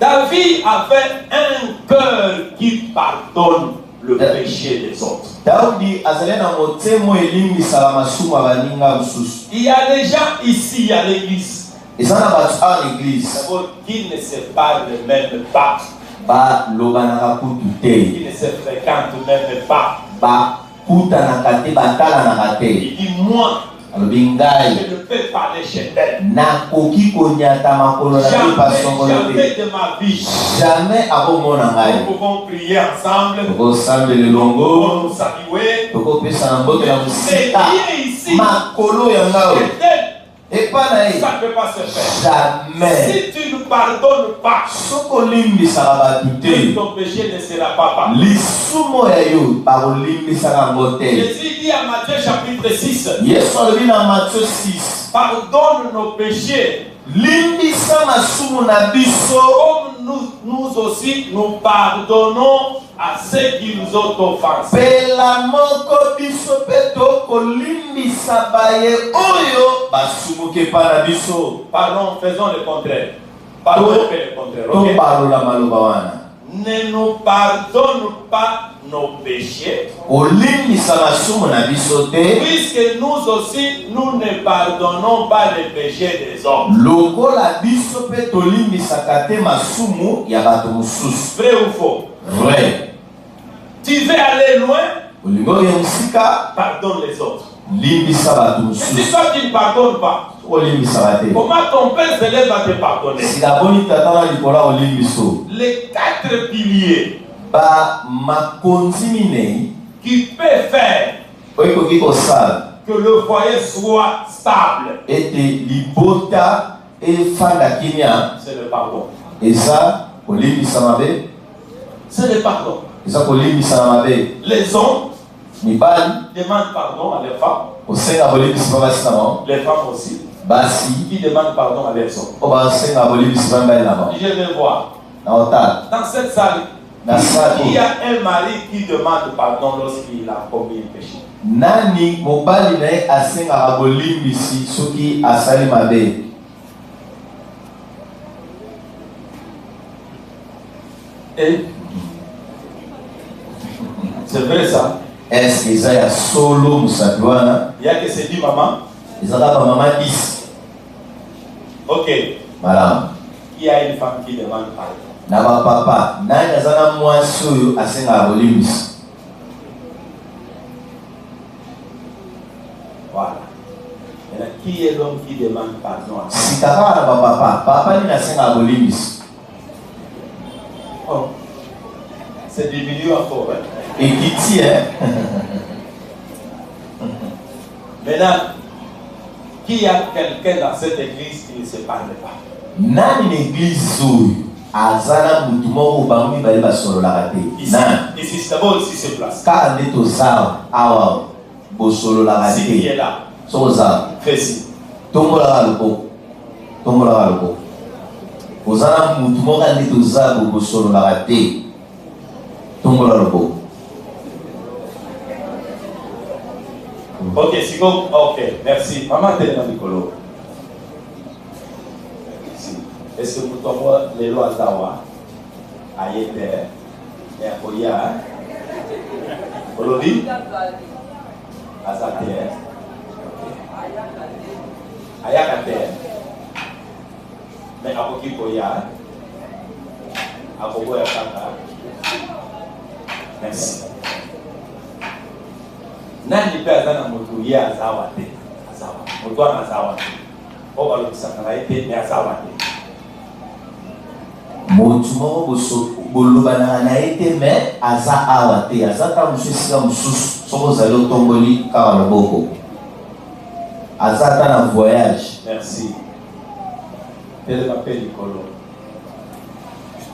David avait un cœur qui pardonne le péché des autres. Daudi azali na motema elimbisaka masumu ya baninga mosusu. Il y a des gens ici à l'église. Et ça n'a pas en église. D'abord, qui ne se parle même pas. Ba lobanaka kutu te. Qui ne se fréquente même pas. Ba kuta nakate batala nakate. Il dit moi. Alobi ngai. Je ne peux parler chez elle. Nakoki konyata makolo na pe pasongolo te. Jamais de ma vie. Jamais akomona ngai. Nous pouvons prier ensemble. Toko sambe le longo. Nous saluer. Toko pesa na mbote na C'est musika. bien ici. Makolo ya ngao. Et pas naïf. Ça ne peut pas se faire. Jamais. Si tu ne pardonnes pas, Soko limbi sarabatuté. ton péché ne sera pas pardonné. Lisumo ya yo baro limbi sarangote. Jésus dit à Matthieu chapitre 6, Yesu alobi na Matthieu 6. pardonne nos péchés, Limbi sa masumu na biso. comme nous aussi nous pardonnons à ceux qui nous ont offensés. Pela moko biso pe toko limbi sa baye oyo basumuke pa na biso. Pardon, faisons le contraire. Pardon, fais le contraire. To ok? balola maloba wana. Ne nous pardonne pas nos péchés, Olimbisa masumu na biso te. puisque nous aussi nous ne pardonnons pas les péchés des hommes. Lokola biso pe tolimbisaka te masumu ya bato mosusu. Vrai ou faux? Vrai. Tu veux aller loin, Olingo ya musika pardonne les autres. limbisa bato Mais si mosusu. toi tu ne pardonnes pas, Olimbisaka te. comment ton Père Céleste va te pardonner? Sika boni tata na likolo olimbiso. Les 4 piliers Ba makonzi minei qui peuvent faire oikoki kosala que le foyer soit stable, ete libota efanda kimia c'est le pardon. eza kolimbisa mabe. C'est le pardon. Eza kolimbisa na mabe. Les hommes Mibali demandent pardon à leurs femmes, kosenga bolimbisi pa basi na bango. les femmes aussi, Basi qui demandent pardon à leurs hommes. o basenga bolimbisi pa mibali na bango. Je vais voir, Na otala dans cette salle, na sako il y a un mari qui demande pardon lorsqu'il a commis un péché. nani mobali na ye asengaka bolimbisi soki asali mabe. Et c'est vrai ça. Est-ce que eza ya solo mosapi wana Il y a que c'est dit maman. ezaka bamama 10 Ok. malamu Il y a une femme qui demande pardon. na bapapa nani aza na mwasi oyo asengaka bolimbisi. Voilà. Maintenant, qui est l'homme qui demande pardon à Sika kaka na bapapa papa nini asengaka bolimbisi. Oh. C'est diminué encore. Hein? Ekiti Maintenant, qui a quelqu'un dans cette église qui ne se parle pas? nani na église oyo aza na mutu moko bango mibale basololaka te. Ici, Nani ici c'est d'abord ici c'est place. kaka nde toza awa bosololaka Si qui est te. là, So oza fais ci. tombolaka loboko tombolaka loboko oza na mutu moko nde toza bosololaka te. Tombola loboko. Ok, c'est comme. Ok, merci. Maman, t'es dans le colo. Est-ce que vous tombez les lois d'Awa? Aïe, et à Koya. Olodi? Azate. Ayakate. Mais à Koki Koya. À Koko Yakaka. Merci. Nani pe azana moto ye azawa te azawa moto ana azawa te o balokisaka na ye te me azawa te Motu moko bolobanaka na ye te me aza awa te aza kaka mosusu esika mosusu soki ozali otomboli kaka loboko aza ata na voyage. Merci. Telema pe likolo.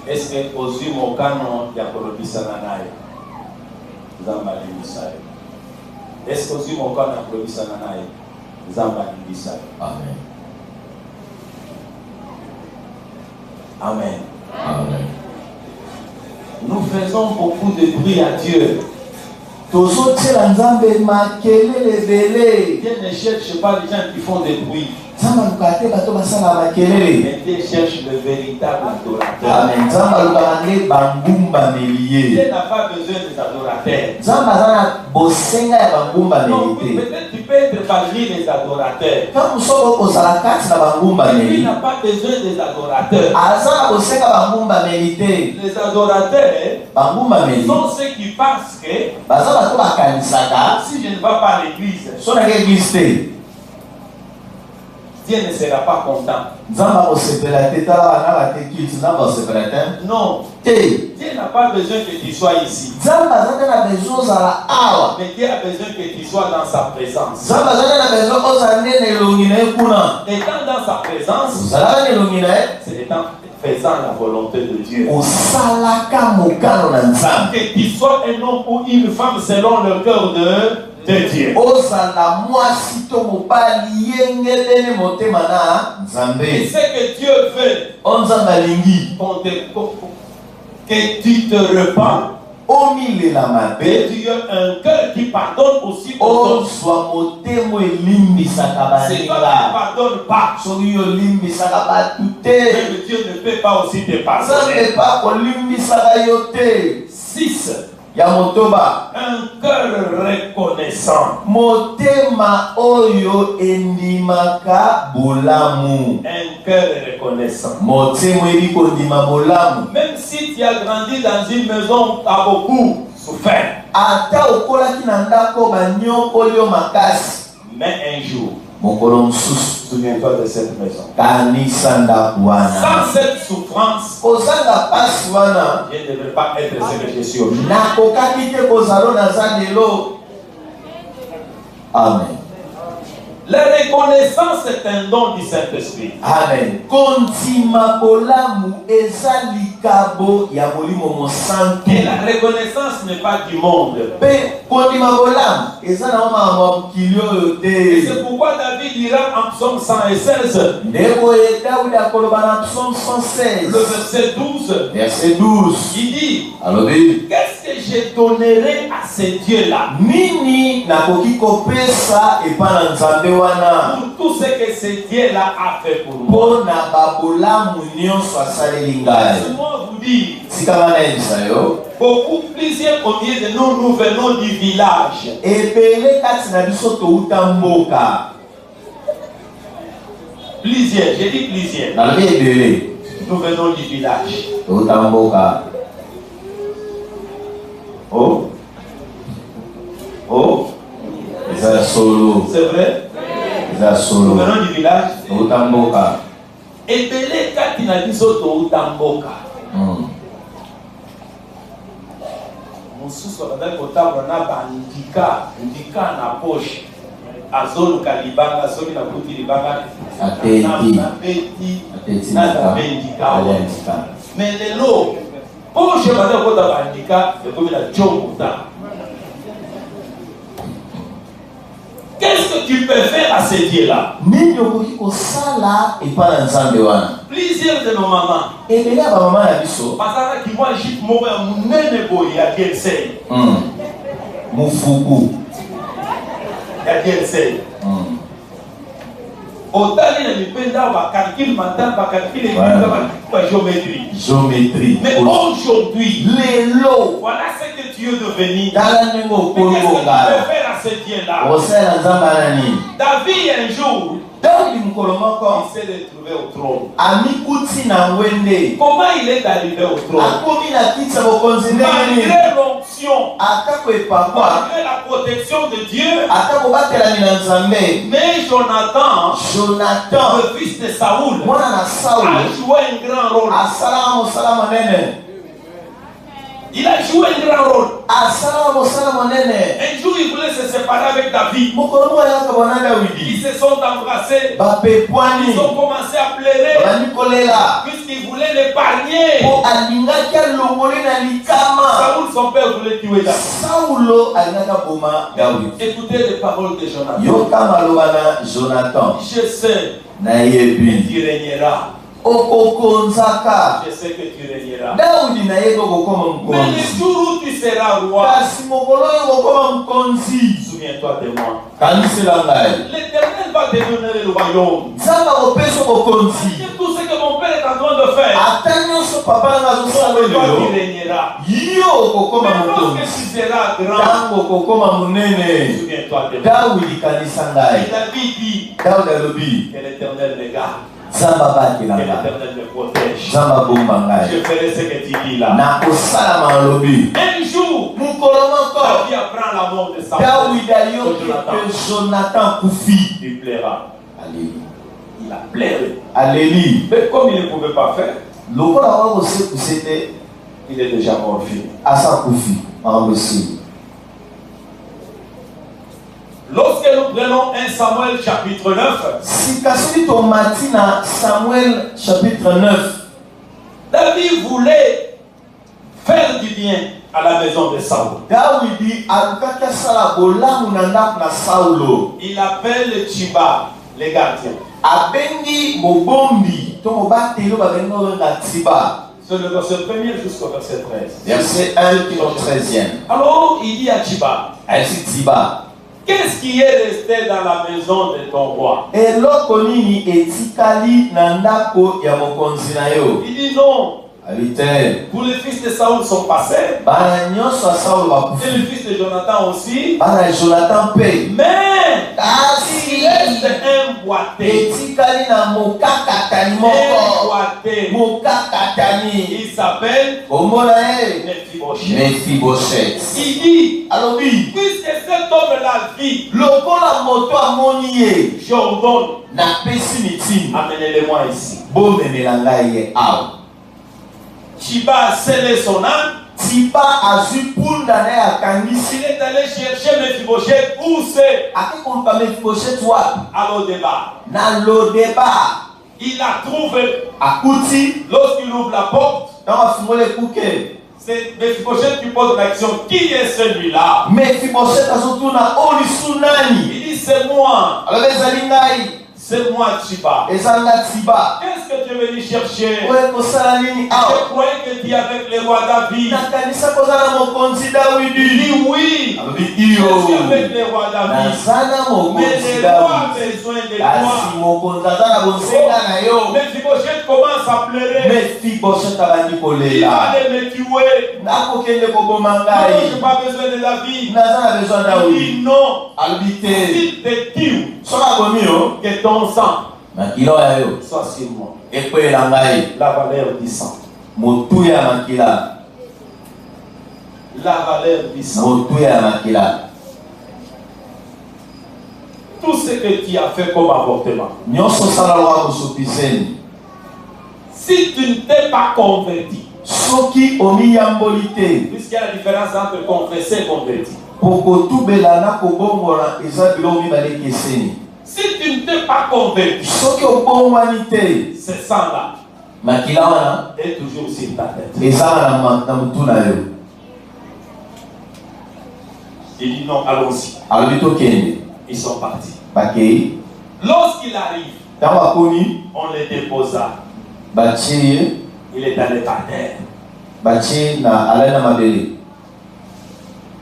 Est-ce que ozwi mokano ya kolobisana naye nzambe alimbisa ye? Est-ce que ozwi mokano ya kolobisana naye nzambe alimbisa ye? Amen. Amen. Amen. Nous faisons beaucoup de bruit à Dieu. Tozotiela nzambe makelele ebele. Dieu ne cherche pas les gens qui font des bruit. Mais Dieu cherche le véritable adorateur. Amen. Dieu n'a pas besoin des adorateurs. Non, oui, peut-être tu peux être parmi les adorateurs. Mais lui n'a pas besoin des adorateurs. Les adorateurs sont ceux qui pensent que si je ne vais pas à l'église, Dieu ne sera pas content. Non. Dieu n'a pas besoin que tu sois ici. Mais Dieu a besoin que tu sois dans sa présence. Étant dans sa présence, c'est étant faisant la volonté de Dieu. Que tu sois un homme ou une femme selon le cœur de Dieu. Et ce que Dieu veut, que tu te repens, et tu as un cœur qui pardonne aussi aux autres. C'est toi qui ne pardonnes pas. Même Dieu ne peut pas aussi te pardonner. 6. Un cœur reconnaissant. Un cœur reconnaissant. Même si tu as grandi dans une maison à beaucoup souffert. Mais un jour, souviens-toi de cette maison. Sans cette souffrance, je ne devrais pas être ce que je suis aujourd'hui. Amen. La reconnaissance est un don du Saint-Esprit. Amen. Et la reconnaissance n'est pas du monde. Et c'est pourquoi David dira en psaume 116, le verset 12, il dit, qu'est-ce que je donnerai à ce Dieu-là pour tout ce que ce Dieu-là a fait pour moi? Laissez-moi vous dire, beaucoup plusieurs combien de nous venons du village. Plusieurs, j'ai dit plusieurs. Nous venons du village. Oh. C'est vrai? Nous venons du village. Et Belé, quand il a dit Soto Utamboka. Mosusu akadai kotamba na bandika na poche. Azolu kalibanga, soki na kuti libanga. Mais les lots, poche badai kota bandika, et comme il a Djomouta. Qu'est-ce que tu peux faire à ce Dieu-là? Plusieurs de nos mamans. Parce que moi, j'ai mon nene boy, il y a Gelsey. Moufougou. Il y a Gelsey. Autant il y a des pédales, calcul mental, calcul géométrie. Mais aujourd'hui, voilà ce que Dieu est devenu. Mais qu'est-ce que tu peux faire à ce Dieu-là? David, un jour, il s'est retrouvé au trône. Comment il est arrivé au trône? Malgré l'onction, malgré la protection de Dieu, mais Jonathan, le fils de Saoul, a joué un grand rôle. Il a joué un grand rôle. Un jour, il voulait se séparer avec David. Ils se sont embrassés. Ils ont commencé à pleurer. Puisqu'ils voulaient l'épargner. Saoul, son père, voulait tuer David. Écoutez les paroles de Jonathan. Je sais que tu régneras. Je sais que tu régneras. Mais le jour où tu seras roi, souviens-toi de moi. L'Éternel va va te donner le royaume. Nzambe akopesa bokonzi. C'est tout ce que mon père est en train de faire. Ata nyonso papa nanga azosala Toi, lelo. tu régneras. Yo okokoma Mais lorsque mokonzi. tu seras grand, Ntango okokoma monene. souviens-toi de moi. Daudi likanisa Et ngai. David dit Daudi alobi. que l'Éternel me garde, Nzambe que abatela ngai. l'Éternel me protège. Nzambe abomba ngai. Je ferai ce que tu dis là. Nakosalama alobi. Un jour, Mokolo moko. David apprend la mort de Samuel. Daudi ayoki ke Jonathan kufi. Il plaira. Aleli. Il a pleuré. Aleli. Mais comme il ne pouvait pas faire, Lokola wana kosekuse te. il est déjà mort fini. Asa kufi. Makambo esili. Lorsque nous prenons 1 Samuel chapitre 9, Sika soki tomati na Samuel chapitre 9. David voulait faire du bien à la maison de Saul. Dawidi alukaki asala bolamu na ndako na Saulo. Il appelle Chiba, les gardiens. Abengi mobombi to mobateli babengi obenga Tsiba. C'est le verset 1er jusqu'au verset 13. Verset 1 kilo 13e. Alors il dit à Chiba, Ainsi Tsiba. qu'est-ce qui est resté dans la maison de ton roi? Eloko nini etikali na ndako ya mokonzi na yo? Il dit non. Alite. Tous les fils de Saoul sont passés. Bana nyonso ya Saulo Et bakufi. le fils de Jonathan aussi. Bana Jonathan pe. Mais il Kasi reste un boité. etikali na mokakatani Un moko. boité. Mokakatani. Il s'appelle Komona ye. Mephibosheth. Mephibosheth. Il dit, Alobi. puisque cet homme-là vit, Lokola moto amoni ye. j'ordonne, Napesi mitima. amenez-le-moi ici. Bomemela ngai ye awa. Chiba a scellé son âme. Tsiba azwi punda na ye akangisi. Il est allé chercher Mephibosheth. Où c'est? Akikompa Mephibosheth wapi? À l'Odeba. Na Lodeba. Il a trouvé. Akuti. Lorsqu'il ouvre la porte, Ntango afungoli ekuke. c'est Mephibosheth qui pose la question. Qui est celui-là? Mephibosheth azotuna oyo lisu nani? Il dit, c'est moi. Alobi ezali ngai. C'est moi, Chiba. Eza nga Tsiba. Qu'est-ce que tu es venu chercher? Oyo ekosala nini Je awa? croyais que tu es avec le roi David. Nakanisa koza na mokonzi Il Dawidi. dit oui. Alobi Je iyo. suis avec le roi David. Naza na Mais mokonzi le roi a Dawidi. besoin de Kasi toi. mokonzi aza na bonzenga na yo. Mephibosheth commence à pleurer. Mephibosheth abandi Il kolela. va me tuer. Nakokende koboma Non, je ngai. n'ai pas besoin de David. Naza na besoin Il Dawidi. dit non. Alobi te. S'il te tue, Soki abomi yo. que ton sang makila oyo yo soit sur moi. ekwela ngai. La valeur du sang. Motuya ya makila. La valeur du sang. Motuya ya makila. Tout ce que tu as fait comme avortement. Nyonso osala loka kosopiseni. Si tu ne t'es pas converti, Soki omiyamboli te. puisqu'il y a la différence entre confesser et convertir. Po kotubela na kobongola eza biloko mibale ekeseni. Si tu ne t'es pas converti, Soki obongwani te. ce sang-là Makila wana est toujours sur ta tête. ezala na mutu na yo. Il dit non, allons-y. Alobi tokende. Ils sont partis. Bakei. Lorsqu'il arrive, Ntango akomi on le déposa. batie ye. Il est allé par terre. Batie na alai na mabele.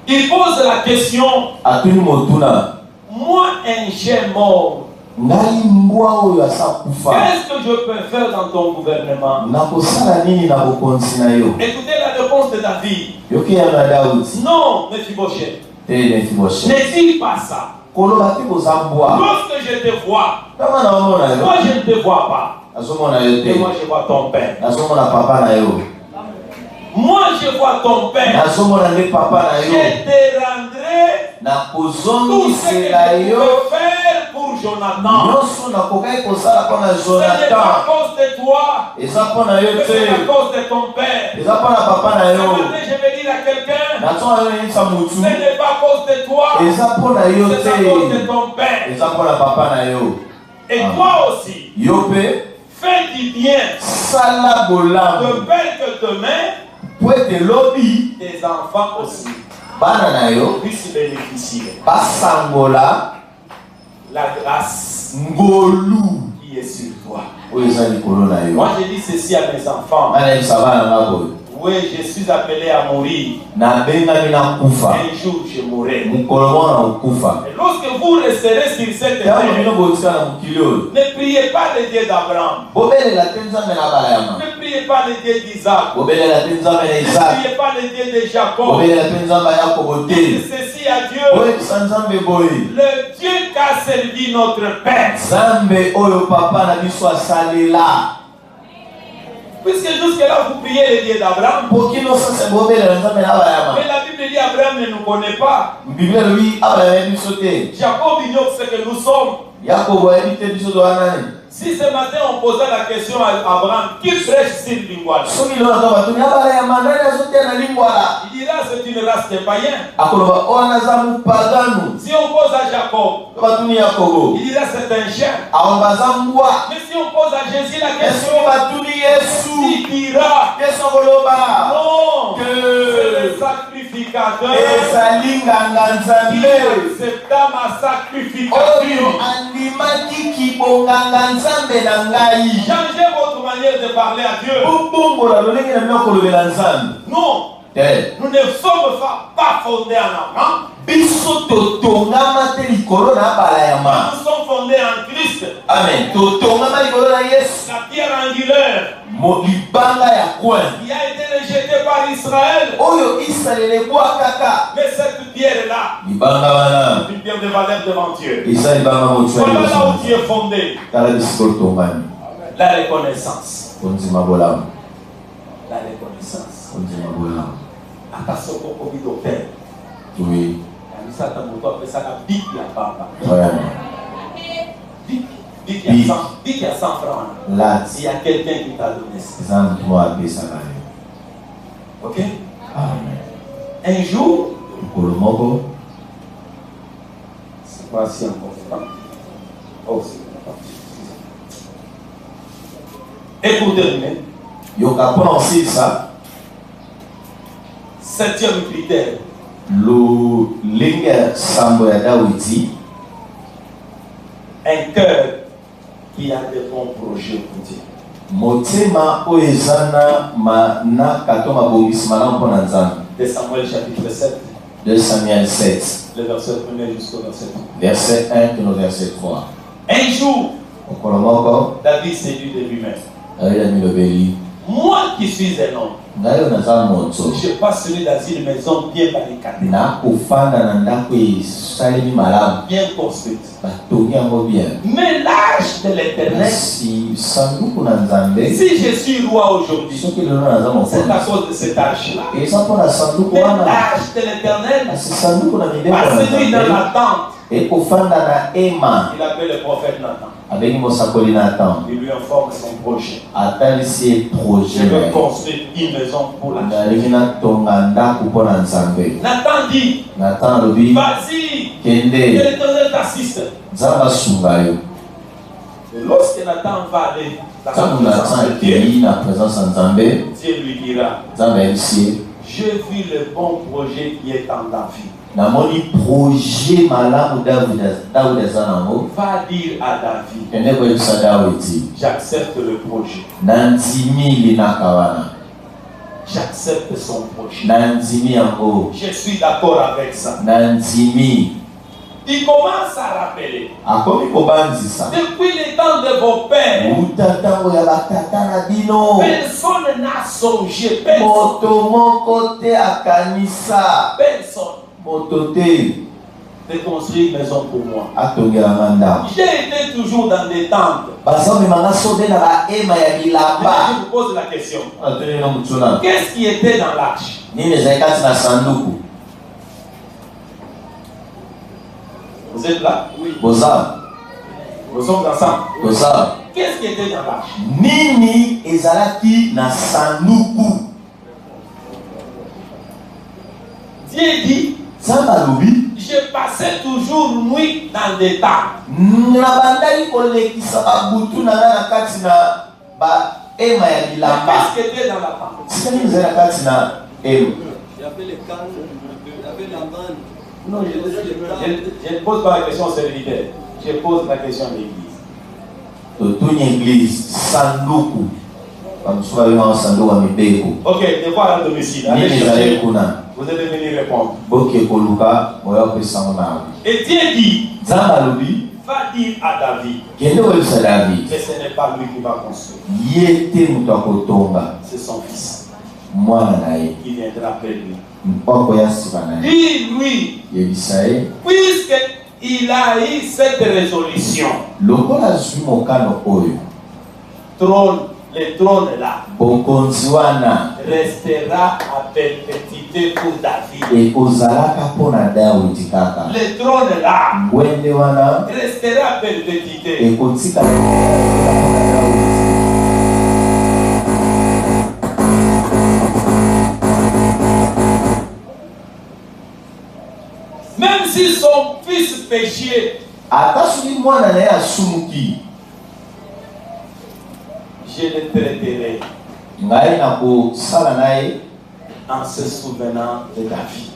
Il pose la question, Atuni motuna. moi un mort, Ngai mbwa oyo asa kufa. qu'est-ce que je peux faire dans ton gouvernement? Nakosala nini na bokonzi na yo? Écoutez la réponse de David. Yoki ya na Daudi. Non, Mephibosheth, Te Mephibosheth. ne dis pas ça. Koloba te koza mbwa. Lorsque je te vois, Ntango na omona yo. moi je ne te vois pas. Nazomona yo Et te. moi je vois ton père. Nazomona papa na yo. Moi je vois ton père. Nazomona nde papa na Je yo. te rendrai Na tout ce que kozongisela je yo. peux faire pour Jonathan. Nyonso nakokaki kosala mpo na Ce n'est pas à Jonathan. cause de toi, Eza mpo na yo mais c'est à te. cause de ton père. Eza mpo na papa na Ce yo. matin, je vais dire à quelqu'un, Nazonga yo yebisa ce mutu. n'est pas à cause de toi, Eza mpo na yo c'est à cause de te. ton père. Eza mpo na papa na yo. Et Ah. toi aussi, Yo pe fais du bien, sala de bolamu. peur que demain, Po ete lobi tes enfants aussi bana na yo puissent bénéficier basangola la grâce ngolu qui est sur toi. oyo eza likolo na yo. Moi, je dis ceci à mes enfants. Ana yebisa bana nga boye. Oui, je suis appelé à mourir. Na benga mina kufa. Un jour, je mourrai. Mukolo na kufa. Et lorsque vous resterez sur cette terre, ne priez pas le Dieu d'Abraham. Ne priez pas le Dieu d'Isaac. Ne priez pas le Dieu de Jacob. Dites ceci à Dieu. Le Dieu qu'a servi notre Père. Puisque jusque-là vous priez le Dieu d'Abraham. Mais la Bible dit Abraham ne nous connaît pas. Jacob ignore ce que nous sommes. Si ce matin on posait la question à Abraham, qui prêche sur Lingwala? Il dira c'est une race de païens. Si on pose à Jacob, il dira c'est un chien. Mais si on pose à Jésus la question, il dira non, c'est le sacrificateur qui accepta ma sacrification. Changez votre manière de parler à Dieu. Non, nous ne sommes pas fondés en Abraham. Nous sommes fondés en Christ. Amen. La pierre angulaire qui a été rejetée par Israël. Mais cette pierre-là, une pierre de valeur devant Dieu. Voilà là où tu es fondé. La reconnaissance. La reconnaissance. Oui. Dit qu'il y a 100 francs. Là, s'il y a quelqu'un qui t'a donné ça. Ok? Amen. Un jour, c'est pas si important. Oh, c'est et pour terminer, ça. 7e critère. Un cœur qui a de bons projets pour Dieu. De Samuel chapitre 7. De Samuel 7. Le verset 1 jusqu'au verset 3. Verset 1 que le verset 3. Un jour, David s'est dit de lui-même. Moi qui suis un homme, je passe celui dans une maison bien barricadée, bien construite. Mais l'arche de l'Éternel, si je suis roi aujourd'hui, c'est à cause de cette arche-là. Mais l'arche de l'Éternel, parce que lui dans la tente, il appelle le prophète Nathan. Il lui informe son projet. Je veux construire une maison pour la Nathan dit, vas-y, que l'Éternel t'assiste. Et lorsque Nathan va aller dans la présence de Dieu, Dieu lui dira, j'ai vu le bon projet qui est en David. Namoni projet malamu David zanango. Va dire à David. J'accepte le projet. Nanzimi linakawana. J'accepte son projet. Nanzimi yango. Je suis d'accord avec ça. Nanzimi. Il commence à rappeler. Depuis les temps de vos pères, personne n'a songé. Personne de construire une maison pour moi. J'ai été toujours dans des tentes. Et je vous pose la question. Qu'est-ce qui était dans l'arche? Vous êtes là? Oui. Nous sommes ensemble. Qu'est-ce qui était dans l'arche? Nini ezalaki na sanduku. Dieu dit, je passais toujours nuit dans des tentes. Qu'est-ce qui était dans la tente? Il y avait les cannes, il y avait la manne. Non, je ne pose pas la question sérénitaire. Je pose la question à l'église. Ok, devoir à domicile. Allez chercher. Vous devez venir répondre. Et Dieu dit, va dire à David, mais ce n'est pas lui qui va construire. C'est son fils. Il viendra après lui. Dis-lui, puisqu'il a eu cette résolution, le trône là restera à perpétuité pour David. Le trône là restera à perpétuité. Même si son fils péchait, je le traiterai en se souvenant de David.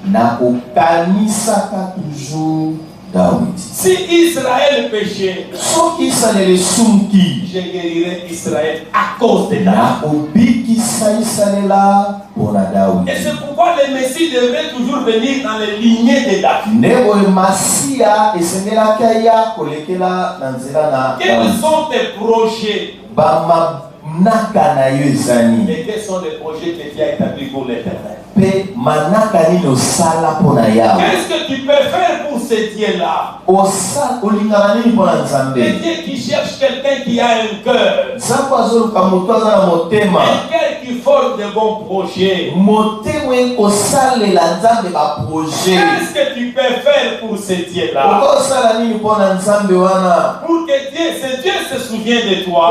Si Israël péchait, je guérirai Israël à cause de David. Et c'est pourquoi le Messie devrait toujours venir dans les lignées de David. Quels sont tes projets? Et quels sont les projets que tu as établis pour l'Éternel? Qu'est-ce que tu peux faire pour ce Dieu-là? Le Dieu qui cherche quelqu'un qui a un cœur. Un cœur qui forme de bons projets. Qu'est-ce que tu peux faire pour ce Dieu-là? Pour que ce Dieu se souvienne de toi.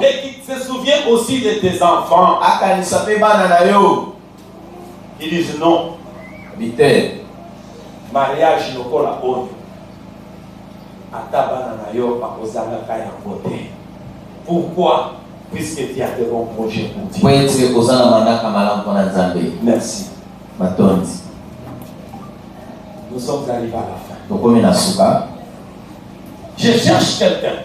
Et qu'il se souvienne aussi de tes enfants. Ils disent non. Mariage lokola oyo. Atabana na yo pa kozanga kaya voter. Pourquoi? Puisque tu as de bons projets pour Dieu. Merci. Nous sommes arrivés à la fin. Je cherche quelqu'un.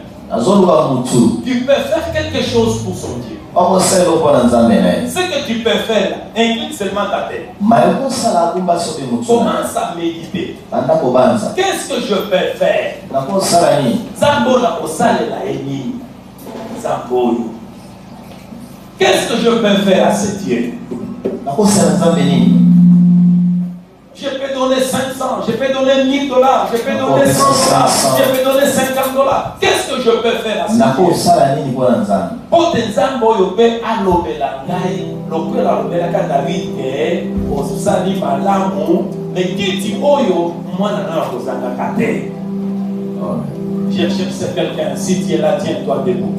Tu peux faire quelque chose pour son Dieu. Ce que tu peux faire, incline seulement ta tête. Commence à méditer. Qu'est-ce que je peux faire? Qu'est-ce que je peux faire à ce Dieu? Je peux donner 500, je peux donner 1000 dollars, je peux donner 100 dollars, je peux donner 50 dollars. Qu'est-ce que je peux faire à ce Dieu? Je cherche quelqu'un, si tu es là, tiens-toi debout.